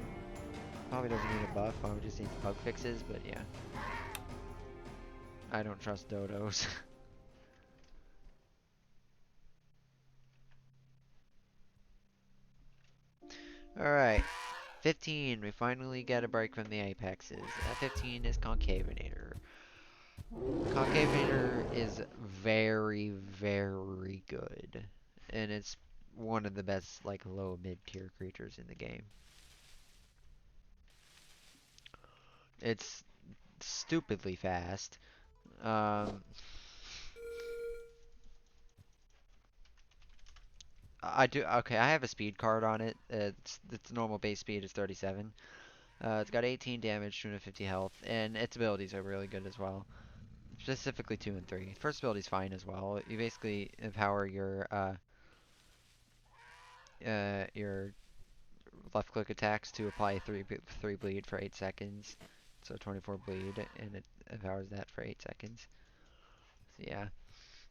Probably doesn't need a buff, probably just needs bug fixes, but yeah. I don't trust dodos. Alright. 15, we finally get a break from the apexes. 15 is Concavenator. Concavenator is very, very good. And it's one of the best, like, low mid-tier creatures in the game. It's stupidly fast. Um, I do, okay, I have a speed card on it. Its normal base speed is 37. It's got 18 damage, 250 health, and its abilities are really good as well. Specifically 2 and 3. First ability's fine as well. You basically empower your left click attacks to apply three bleed for 8 seconds. So 24 bleed, and it empowers that for 8 seconds. So yeah.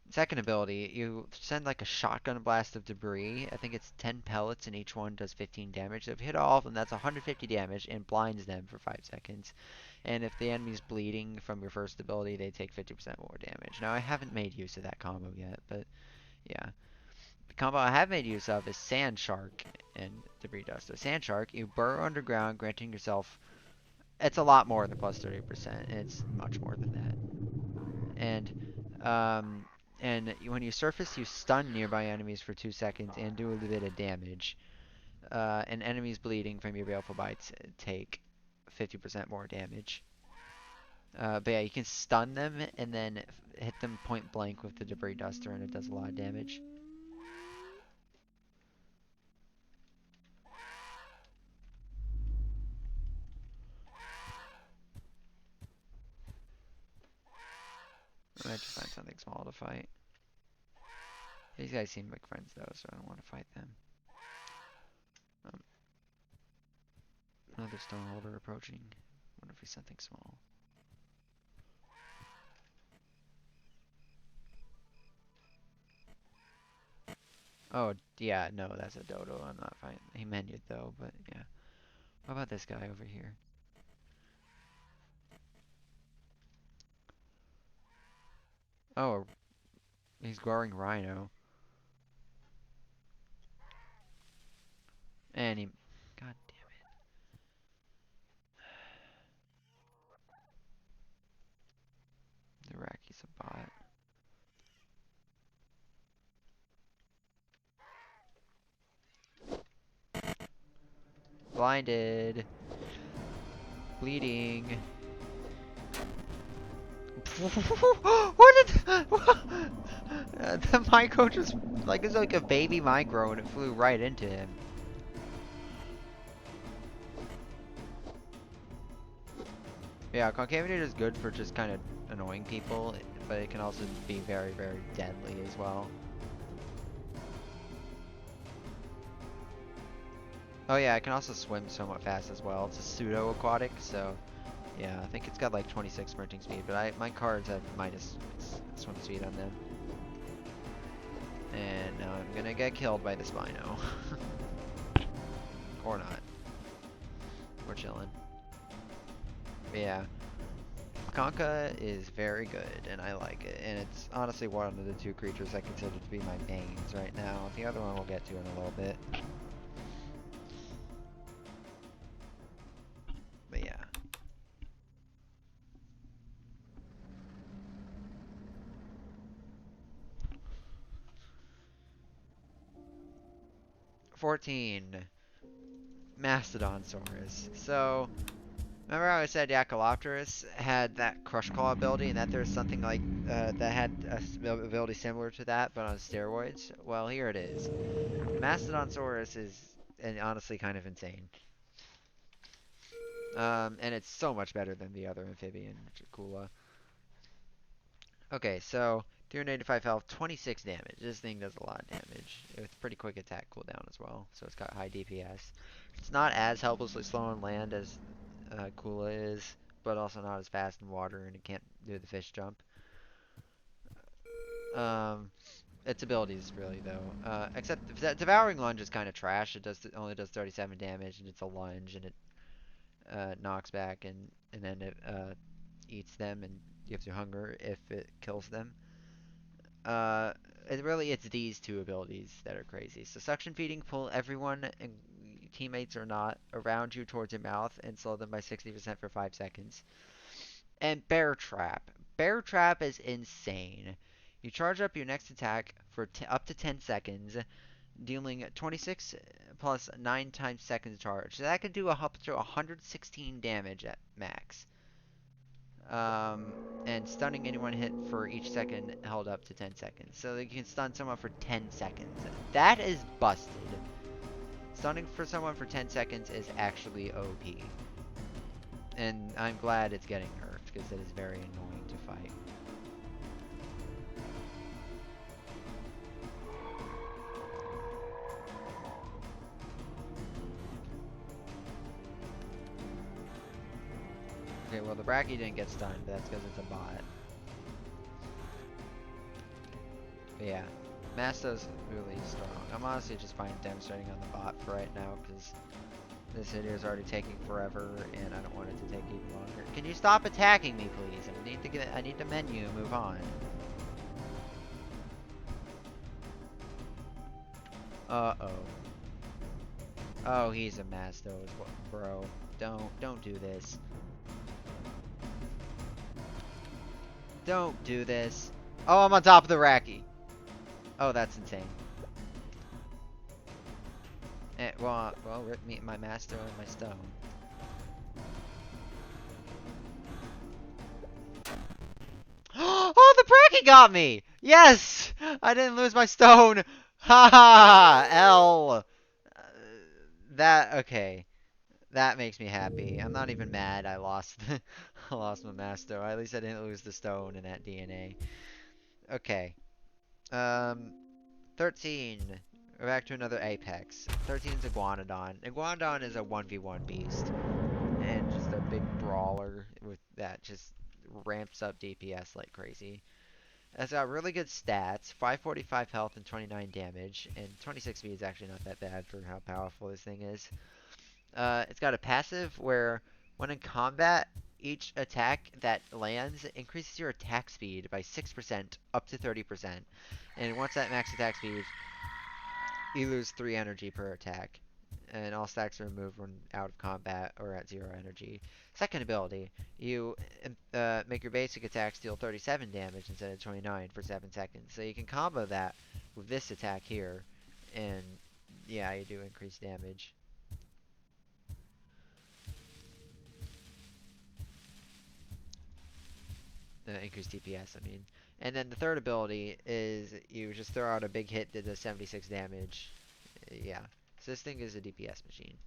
Second ability, you send like a shotgun blast of debris. I think it's 10 pellets, and each one does 15 damage. So if you hit all of them, that's 150 damage and blinds them for 5 seconds. And if the enemy's bleeding from your first ability, they take 50% more damage. Now, I haven't made use of that combo yet, but yeah. The combo I have made use of is Sand Shark and Debris Duster. Sand Shark, you burrow underground, granting yourself. It's a lot more than plus 30%. It's much more than that. And um, when you surface, you stun nearby enemies for 2 seconds and do a little bit of damage. And enemies bleeding from your baleful bites take 50% more damage. But yeah, you can stun them and then hit them point blank with the debris duster, and it does a lot of damage. I might just find something small to fight. These guys seem like friends though, so I don't want to fight them. Um, Another stoneholder approaching. Wonder if he's something small. Oh, yeah, no, that's a dodo. I'm not fighting. He menued though, but yeah. What about this guy over here? Oh, he's growing rhino. And he... God damn it. The Raki's a bot. Blinded. Bleeding. What did... the micro just... Like, it's like a baby micro and it flew right into him. Yeah, Concavenator is good for just kind of annoying people, but it can also be very, very deadly as well. Oh yeah, it can also swim somewhat fast as well. It's a pseudo-aquatic, so yeah, I think it's got like 26 sprinting speed, but my cards have minus swim speed on them. And now I'm gonna get killed by the Spino. Or not. We're chilling. But yeah. Conca is very good, and I like it. And it's honestly one of the two creatures I consider to be my mains right now. The other one we'll get to in a little bit. But yeah. $14. Mastodonsaurus. So, remember how I said Yakalopterus had that Crush Claw ability, and that there's something like that had a ability similar to that, but on steroids? Well, here it is. Mastodonsaurus is honestly kind of insane. And it's so much better than the other amphibian, Dracula. Okay, so 385 health, 26 damage. This thing does a lot of damage with pretty quick attack cooldown as well, so it's got high DPS. It's not as helplessly slow on land as Kula is, but also not as fast in water, and it can't do the fish jump. Um, its abilities really though, except Devouring Lunge is kind of trash. It only does 37 damage, and it's a lunge, and it knocks back, and then it eats them, and gives you hunger if it kills them. Uh, it's these two abilities that are crazy. So suction feeding, pull everyone and teammates or not around you towards your mouth and slow them by 60% for 5 seconds. And bear trap. Bear Trap is insane. You charge up your next attack for up to 10 seconds, dealing 26 plus 9 times second charge. So that could do up to 116 damage at max. And stunning anyone hit for each second held up to 10 seconds. So you can stun someone for 10 seconds. That is busted. Stunning for someone for 10 seconds is actually OP. And I'm glad it's getting nerfed, because it is very annoying to fight. Okay, well the Bracky didn't get stunned, but that's because it's a bot. But yeah, Masto's really strong. I'm honestly just fine demonstrating on the bot for right now, because this video is already taking forever, and I don't want it to take even longer. Can you stop attacking me, please? I need the menu and move on. Uh-oh. Oh, he's a Masto, bro. Don't do this. Don't do this. Oh, I'm on top of the Racky. Oh, that's insane. Well, rip me my Masto and my stone. Oh, the Bracky got me! Yes! I didn't lose my stone! Ha ha! L! Okay. That makes me happy. I'm not even mad I lost I lost my Masto. At least I didn't lose the stone in that DNA. Okay. 13. We're back to another Apex. 13 is Iguanodon. Iguanodon is a 1v1 beast. And just a big brawler with that just ramps up DPS like crazy. It's got really good stats, 545 health and 29 damage, and 26 speed is actually not that bad for how powerful this thing is. It's got a passive where when in combat, each attack that lands increases your attack speed by 6% up to 30%. And once that max attack speed, you lose 3 energy per attack. And all stacks are removed when out of combat or at 0 energy. Second ability, you make your basic attacks deal 37 damage instead of 29 for 7 seconds. So you can combo that with this attack here, and yeah, you do increase damage. Increased DPS, I mean. And then the third ability is you just throw out a big hit that does 76 damage. Yeah. So this thing is a DPS machine.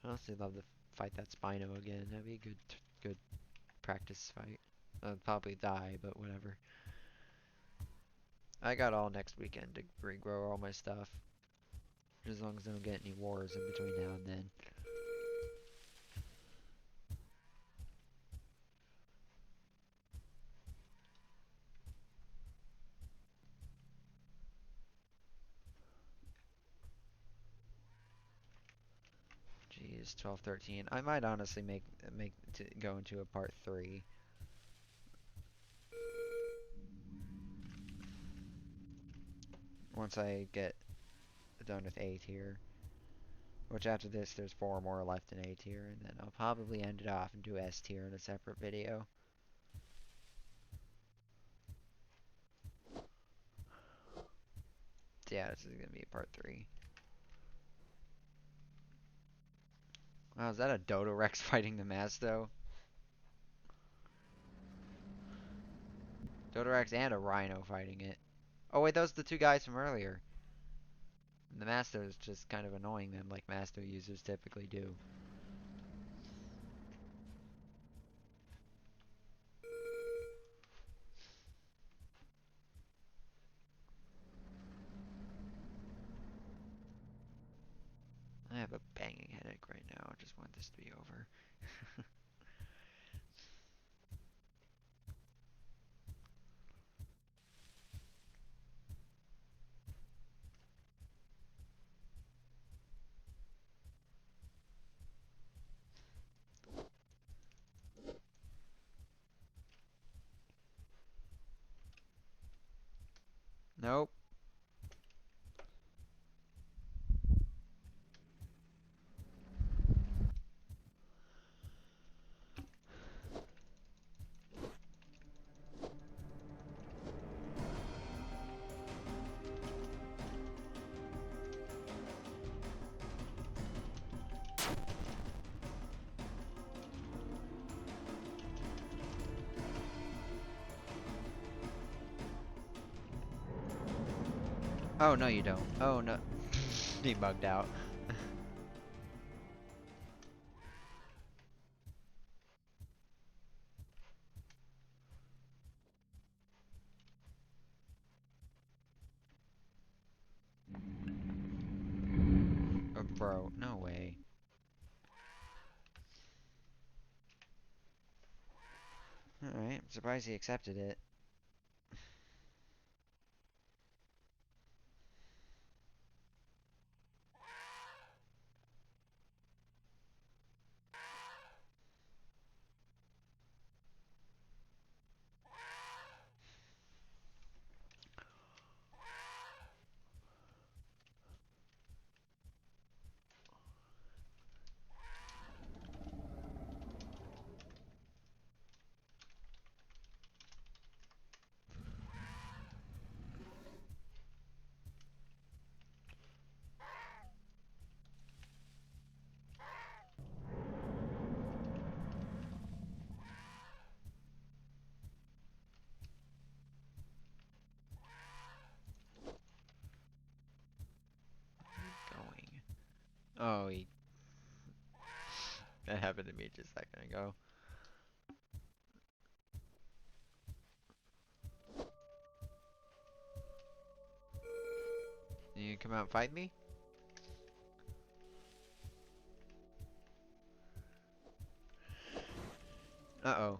I honestly love to fight that Spino again. That'd be a good practice fight. I'd probably die, but whatever. I got all next weekend to regrow all my stuff. As long as I don't get any wars in between now and then. Jeez, 12, 13. I might honestly go into a part 3. Once I get done with A tier. Which after this, there's 4 more left in A tier, and then I'll probably end it off and do S tier in a separate video. So yeah, this is gonna be part 3. Wow, is that a Dodo Rex fighting the Masto? Dodo Rex and a Rhino fighting it. Oh wait, those are the 2 guys from earlier. And the Masto is just kind of annoying them like Masto users typically do. I have a banging headache right now. I just want this to be over. Nope. Oh, no, you don't. Oh, no. He bugged out. Oh, bro, no way. Alright, I'm surprised he accepted it. Going. Oh, he... That happened to me just a second ago. You come out and fight me? Uh-oh.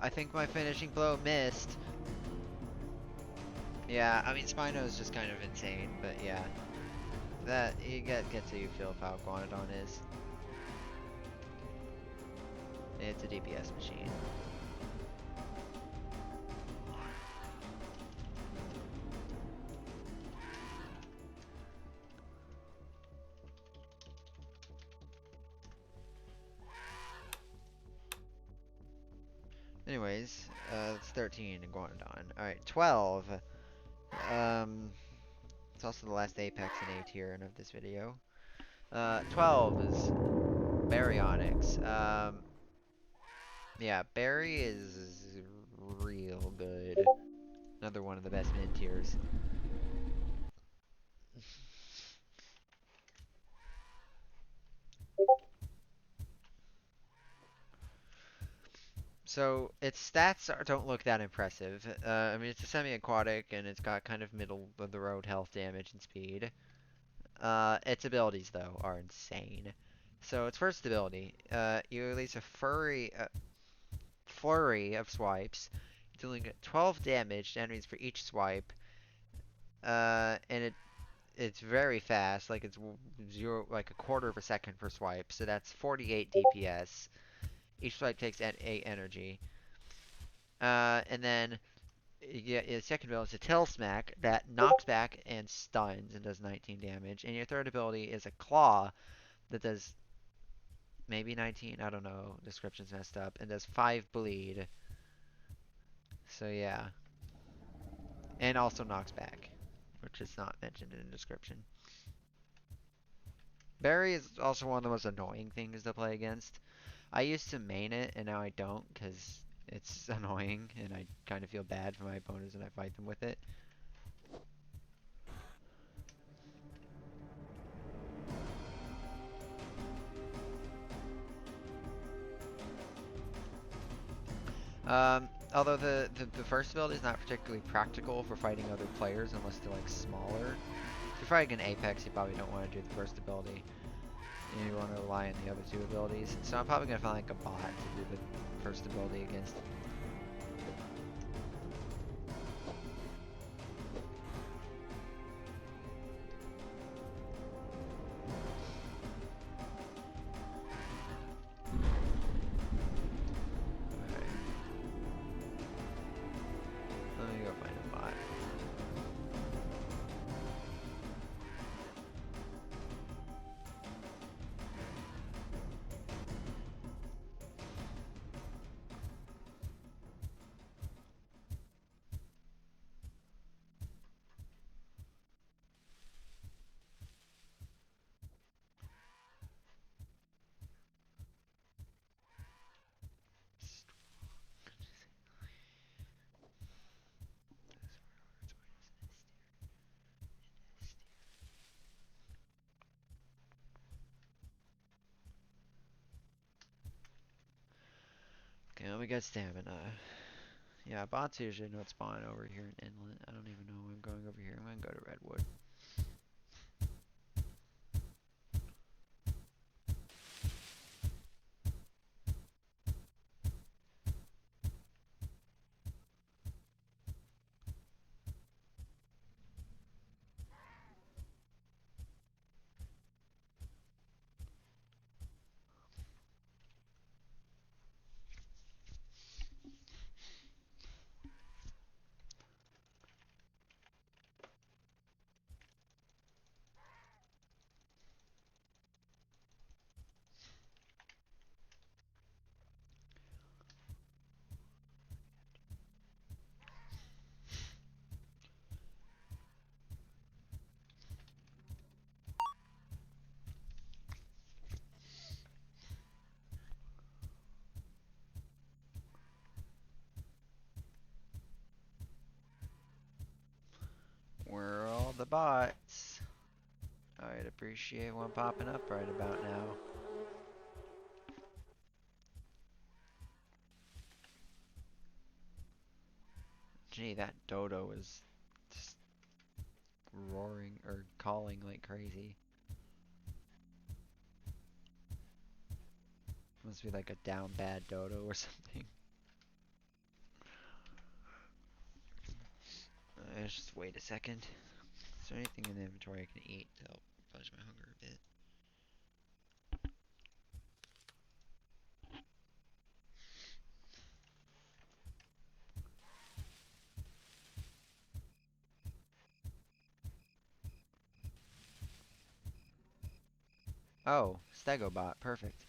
I think my finishing blow missed. Yeah, I mean, Spino's just kind of insane, but yeah. That, you get to feel how Guanodon is. It's a DPS machine. Anyways, it's 13 in Guanodon. Alright, 12. It's also the last Apex in A tier of this video. 12 is Baryonyx. Yeah, Barry is real good. Another one of the best mid tiers. So its stats don't look that impressive. I mean, it's a semi-aquatic and it's got kind of middle of the road health, damage, and speed. Its abilities though are insane. So its first ability, you release a flurry of swipes, dealing 12 damage to enemies for each swipe. And it's very fast, like it's like a quarter of a second per swipe. So that's 48 DPS. Each swipe takes 8 energy. And then yeah, the second ability is a Tail Smack that knocks back and stuns and does 19 damage. And your third ability is a Claw that does maybe 19, I don't know, description's messed up, and does 5 bleed. So yeah. And also knocks back, which is not mentioned in the description. Barry is also one of the most annoying things to play against. I used to main it, and now I don't, because it's annoying, and I kind of feel bad for my opponents when I fight them with it. Although the first build is not particularly practical for fighting other players unless they're like smaller. If you're fighting an Apex, you probably don't want to do the first ability. You want to rely on the other two abilities. So I'm probably going to find like a bot to do the first ability against. Alright. Let me go find a bot. we got stamina. Yeah, bots usually don't spawn over here in Inlet. I don't even know why I'm going over here. I'm gonna go to Redwood. Where are all the bots? I'd appreciate one popping up right about now. Gee, that dodo is just roaring or calling like crazy. Must be like a down bad dodo or something. Let's just wait a second. Is there anything in the inventory I can eat to help fudge my hunger a bit? Oh, Stegobot, perfect.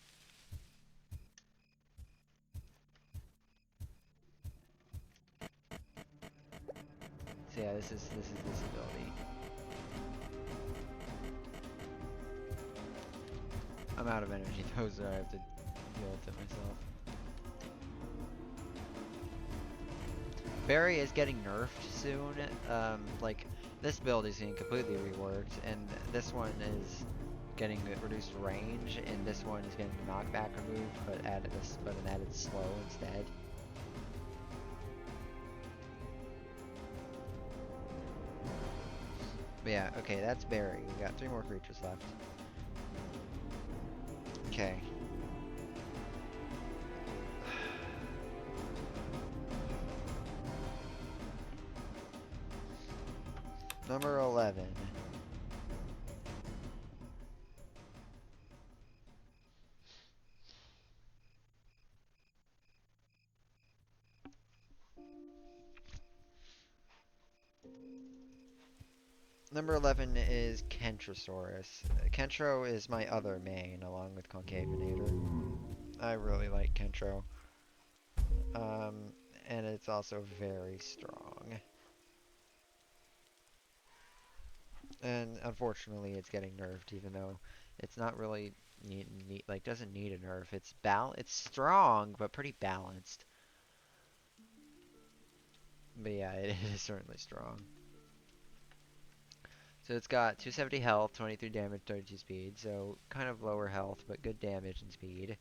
So yeah, this is this ability. I'm out of energy though, so I have to deal with it myself. Barry is getting nerfed soon. Like this build is getting completely reworked, and this one is getting reduced range, and this one is getting knockback removed, but an added slow instead. But yeah, okay, that's Barry. We got 3 more creatures left. Okay. Number 11. Number 11 is Kentrosaurus. Kentro is my other main, along with Concavenator. I really like Kentro. And it's also very strong. And unfortunately, it's getting nerfed, even though it's not really like doesn't need a nerf. It's strong, but pretty balanced. But yeah, it is certainly strong. So it's got 270 health, 23 damage, 32 speed. So kind of lower health, but good damage and speed.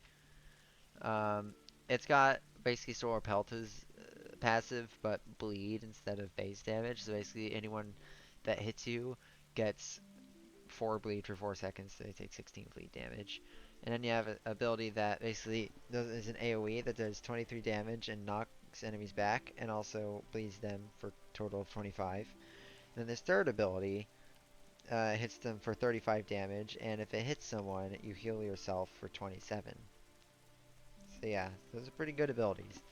It's got basically Solar Pelta's passive, but bleed instead of base damage. So basically, anyone that hits you gets 4 bleed for 4 seconds, so they take 16 bleed damage. And then you have an ability that basically is an AoE that does 23 damage and knocks enemies back, and also bleeds them for a total of 25. And then this third ability hits them for 35 damage, and if it hits someone, you heal yourself for 27. So yeah, those are pretty good abilities.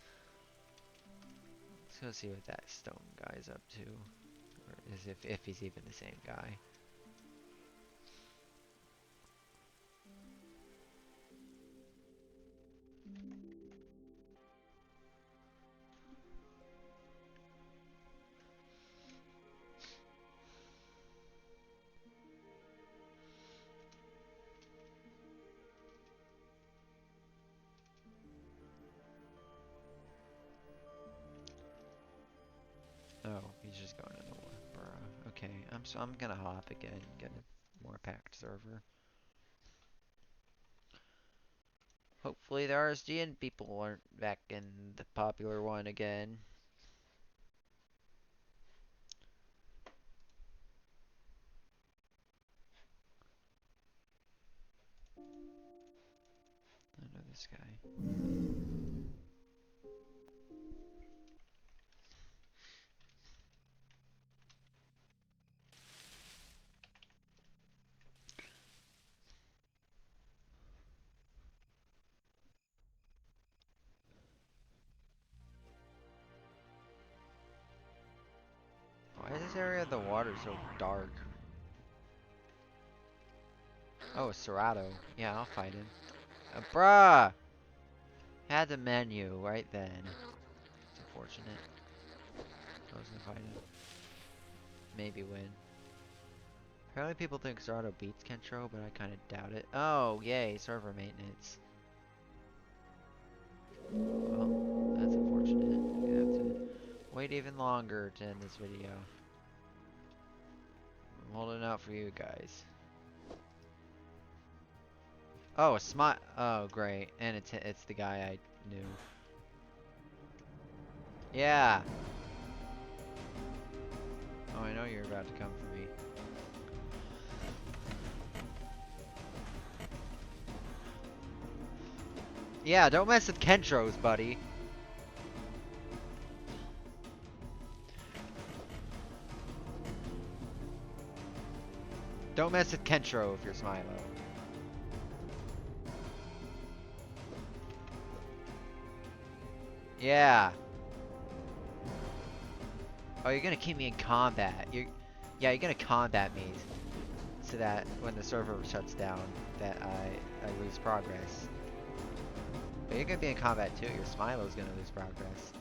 Let's go see what that stone guy's up to, or is if he's even the same guy. Oh, he's just going to the Borough. Okay, I'm gonna hop again, get a more packed server. Hopefully the RSGN people aren't back in the popular one again. I know this guy. Why is this area of the water so dark? Oh, Serato. Yeah, I'll fight him. Bruh! Had the menu right then. It's unfortunate. I was gonna fight him. Maybe win. Apparently people think Serato beats Kentro, but I kinda doubt it. Oh, yay, server maintenance. Well, that's unfortunate. We have to wait even longer to end this video. I'm holding out for you guys. Oh, a smile. Oh, great. And it's the guy I knew. Yeah. Oh, I know you're about to come for me. Yeah, don't mess with Kentro's, buddy. Don't mess with Kentro if you're Smilo. Yeah. Oh, you're gonna keep me in combat. Yeah, you're gonna combat me so that when the server shuts down, that I lose progress. But you're gonna be in combat too. Your Smilo's gonna lose progress.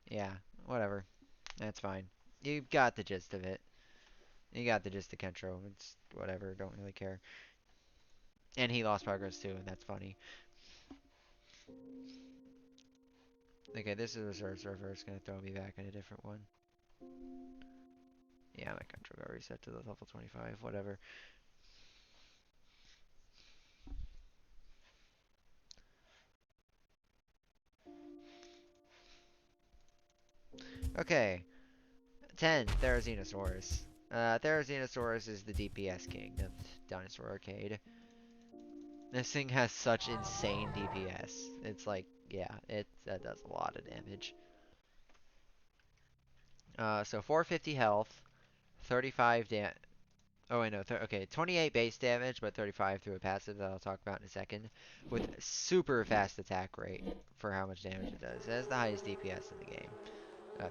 Yeah, whatever. That's fine. You got the gist of it. You got the gist of Kentro. It's whatever. Don't really care. And he lost progress too, and that's funny. Okay, this is a reserve server. It's gonna throw me back in a different one. Yeah, my Kentro got reset to the level 25. Whatever. Okay. 10. Therizinosaurus. Therizinosaurus is the DPS king of Dinosaur Arcade. This thing has such insane DPS. It's like, yeah, it does a lot of damage. So 450 health, 35 Oh, wait, no. Okay, 28 base damage, but 35 through a passive that I'll talk about in a second. With super fast attack rate for how much damage it does. It has the highest DPS in the game.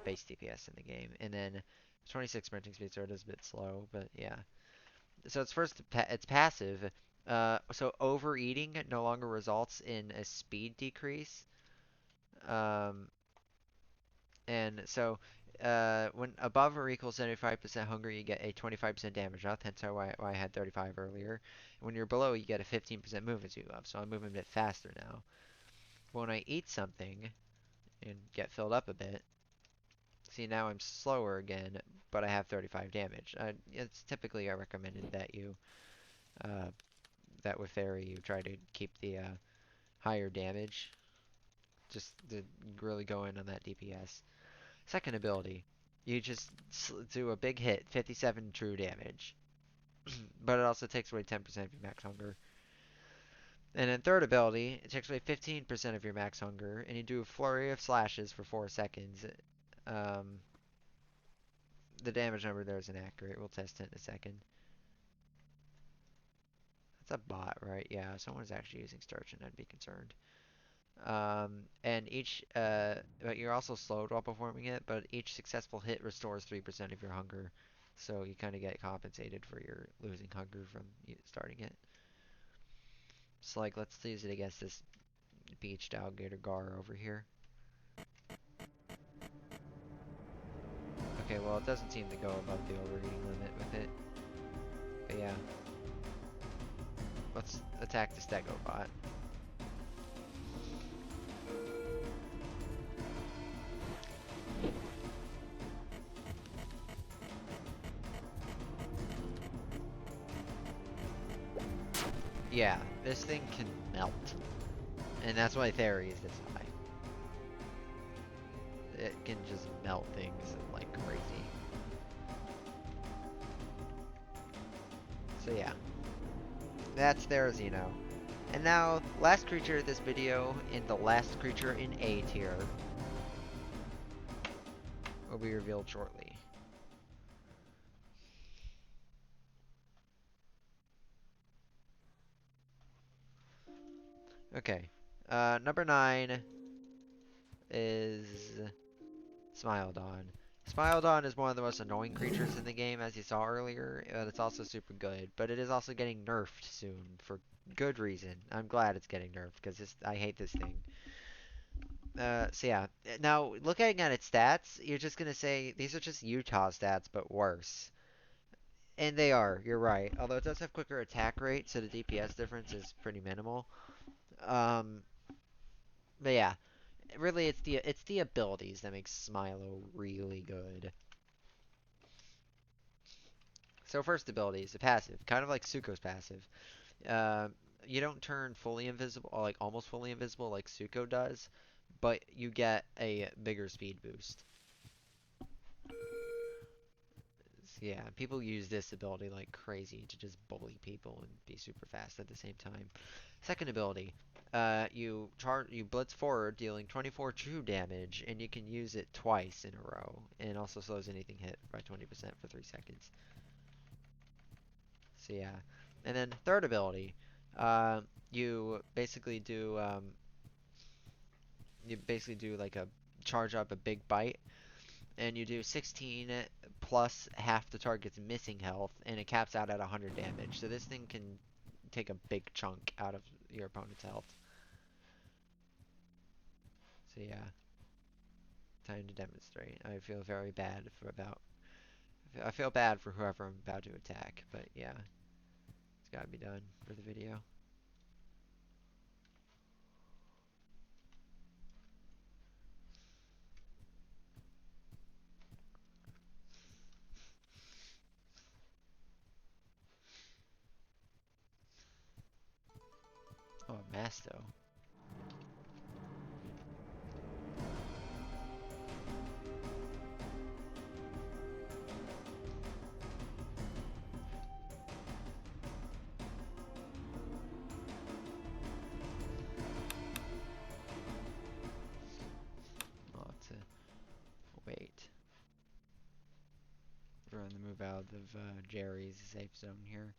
Base DPS in the game. And then 26 sprinting speed, so it is a bit slow, but yeah. So it's passive. So overeating no longer results in a speed decrease. Um, and so when above or equals 75% hunger, you get a 25% damage up. Hence why I had 35 earlier. When you're below, you get a 15% movement speed up. So I'm moving a bit faster now. When I eat something and get filled up a bit, see now I'm slower again, but I have 35 damage. It's typically recommended that you uh, that with fairy you try to keep the higher damage, just to really go in on that DPS. Second ability, you just do a big hit, 57 true damage, but it also takes away 10% of your max hunger. And then third ability, it takes away 15% of your max hunger, and you do a flurry of slashes for 4 seconds. Um, the damage number there is inaccurate. We'll test it in a second. That's a bot, right? Yeah, if someone's actually using Sturgeon, I'd be concerned. And but you're also slowed while performing it, but each successful hit restores 3% of your hunger. So you kind of get compensated for your losing hunger from starting it. So like, let's use it against this beached alligator gar over here. Okay, well it doesn't seem to go above the overeating limit with it. But yeah. Let's attack the Stegobot. Yeah, This thing can melt. And that's why theory is this high. It can just melt things like crazy. So yeah. That's Therizino. And now, last creature of this video, and the last creature in A tier, will be revealed shortly. Okay. Number 9 is Smilodon. Smilodon is one of the most annoying creatures in the game, as you saw earlier, but it's also super good. But it is also getting nerfed soon, for good reason. I'm glad it's getting nerfed, because I hate this thing. So yeah. Now, looking at its stats, you're just gonna say, these are just Utah stats, but worse. And they are, you're right. Although it does have quicker attack rate, so the DPS difference is pretty minimal. Um, but yeah, really it's the abilities that make Smilo really good. So first ability is a passive, kind of like Suko's passive. Uh, you don't turn fully invisible, or like almost fully invisible like Suko does, but you get a bigger speed boost. Yeah, people use this ability like crazy to just bully people and be super fast at the same time. Second ability, you blitz forward, dealing 24 true damage, and you can use it twice in a row, and also slows anything hit by 20% for 3 seconds. So yeah, and then third ability, uh, you basically do like a charge up a big bite, and you do 16 plus half the target's missing health, and it caps out at 100 damage. So this thing can take a big chunk out of your opponent's health. So yeah, time to demonstrate. I feel very bad I feel bad for whoever I'm about to attack, but yeah, it's gotta be done for the video. Oh, a Masto. I'll have to wait. We're on the move out of Jerry's safe zone here.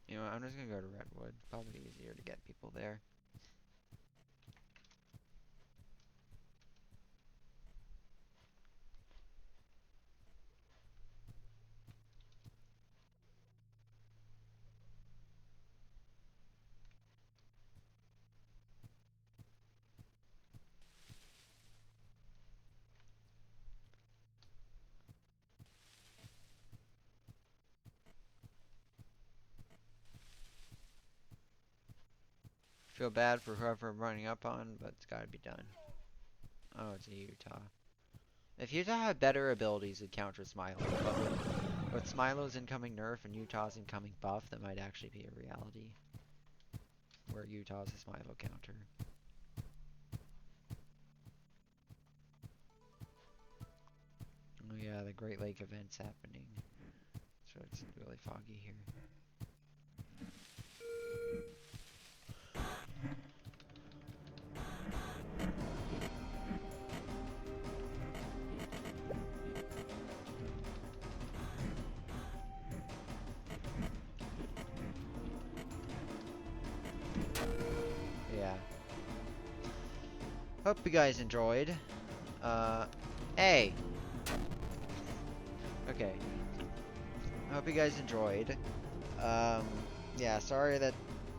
You know what, I'm just gonna go to Redwood. Probably easier to get people there. Feel bad for whoever I'm running up on, but it's gotta be done. Oh, it's a Utah. If Utah had better abilities, it'd counter Smilo. But with Smilo's incoming nerf and Utah's incoming buff, that might actually be a reality. Where Utah's a Smilo counter. Oh yeah, the Great Lake event's happening. So it's really foggy here. Yeah. Hope you guys enjoyed. Hey! Okay. I hope you guys enjoyed. Um, yeah, sorry that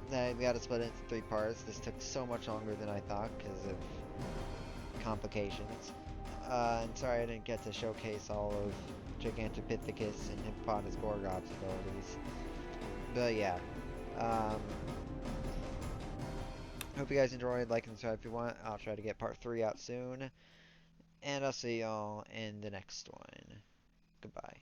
we got to split it into 3 parts. This took so much longer than I thought because of complications. And sorry I didn't get to showcase all of Gigantopithecus and Hippopotamus Gorgops abilities. But yeah, um, hope you guys enjoyed. Like and subscribe if you want. I'll try to get part 3 out soon. And I'll see y'all in the next one. Goodbye.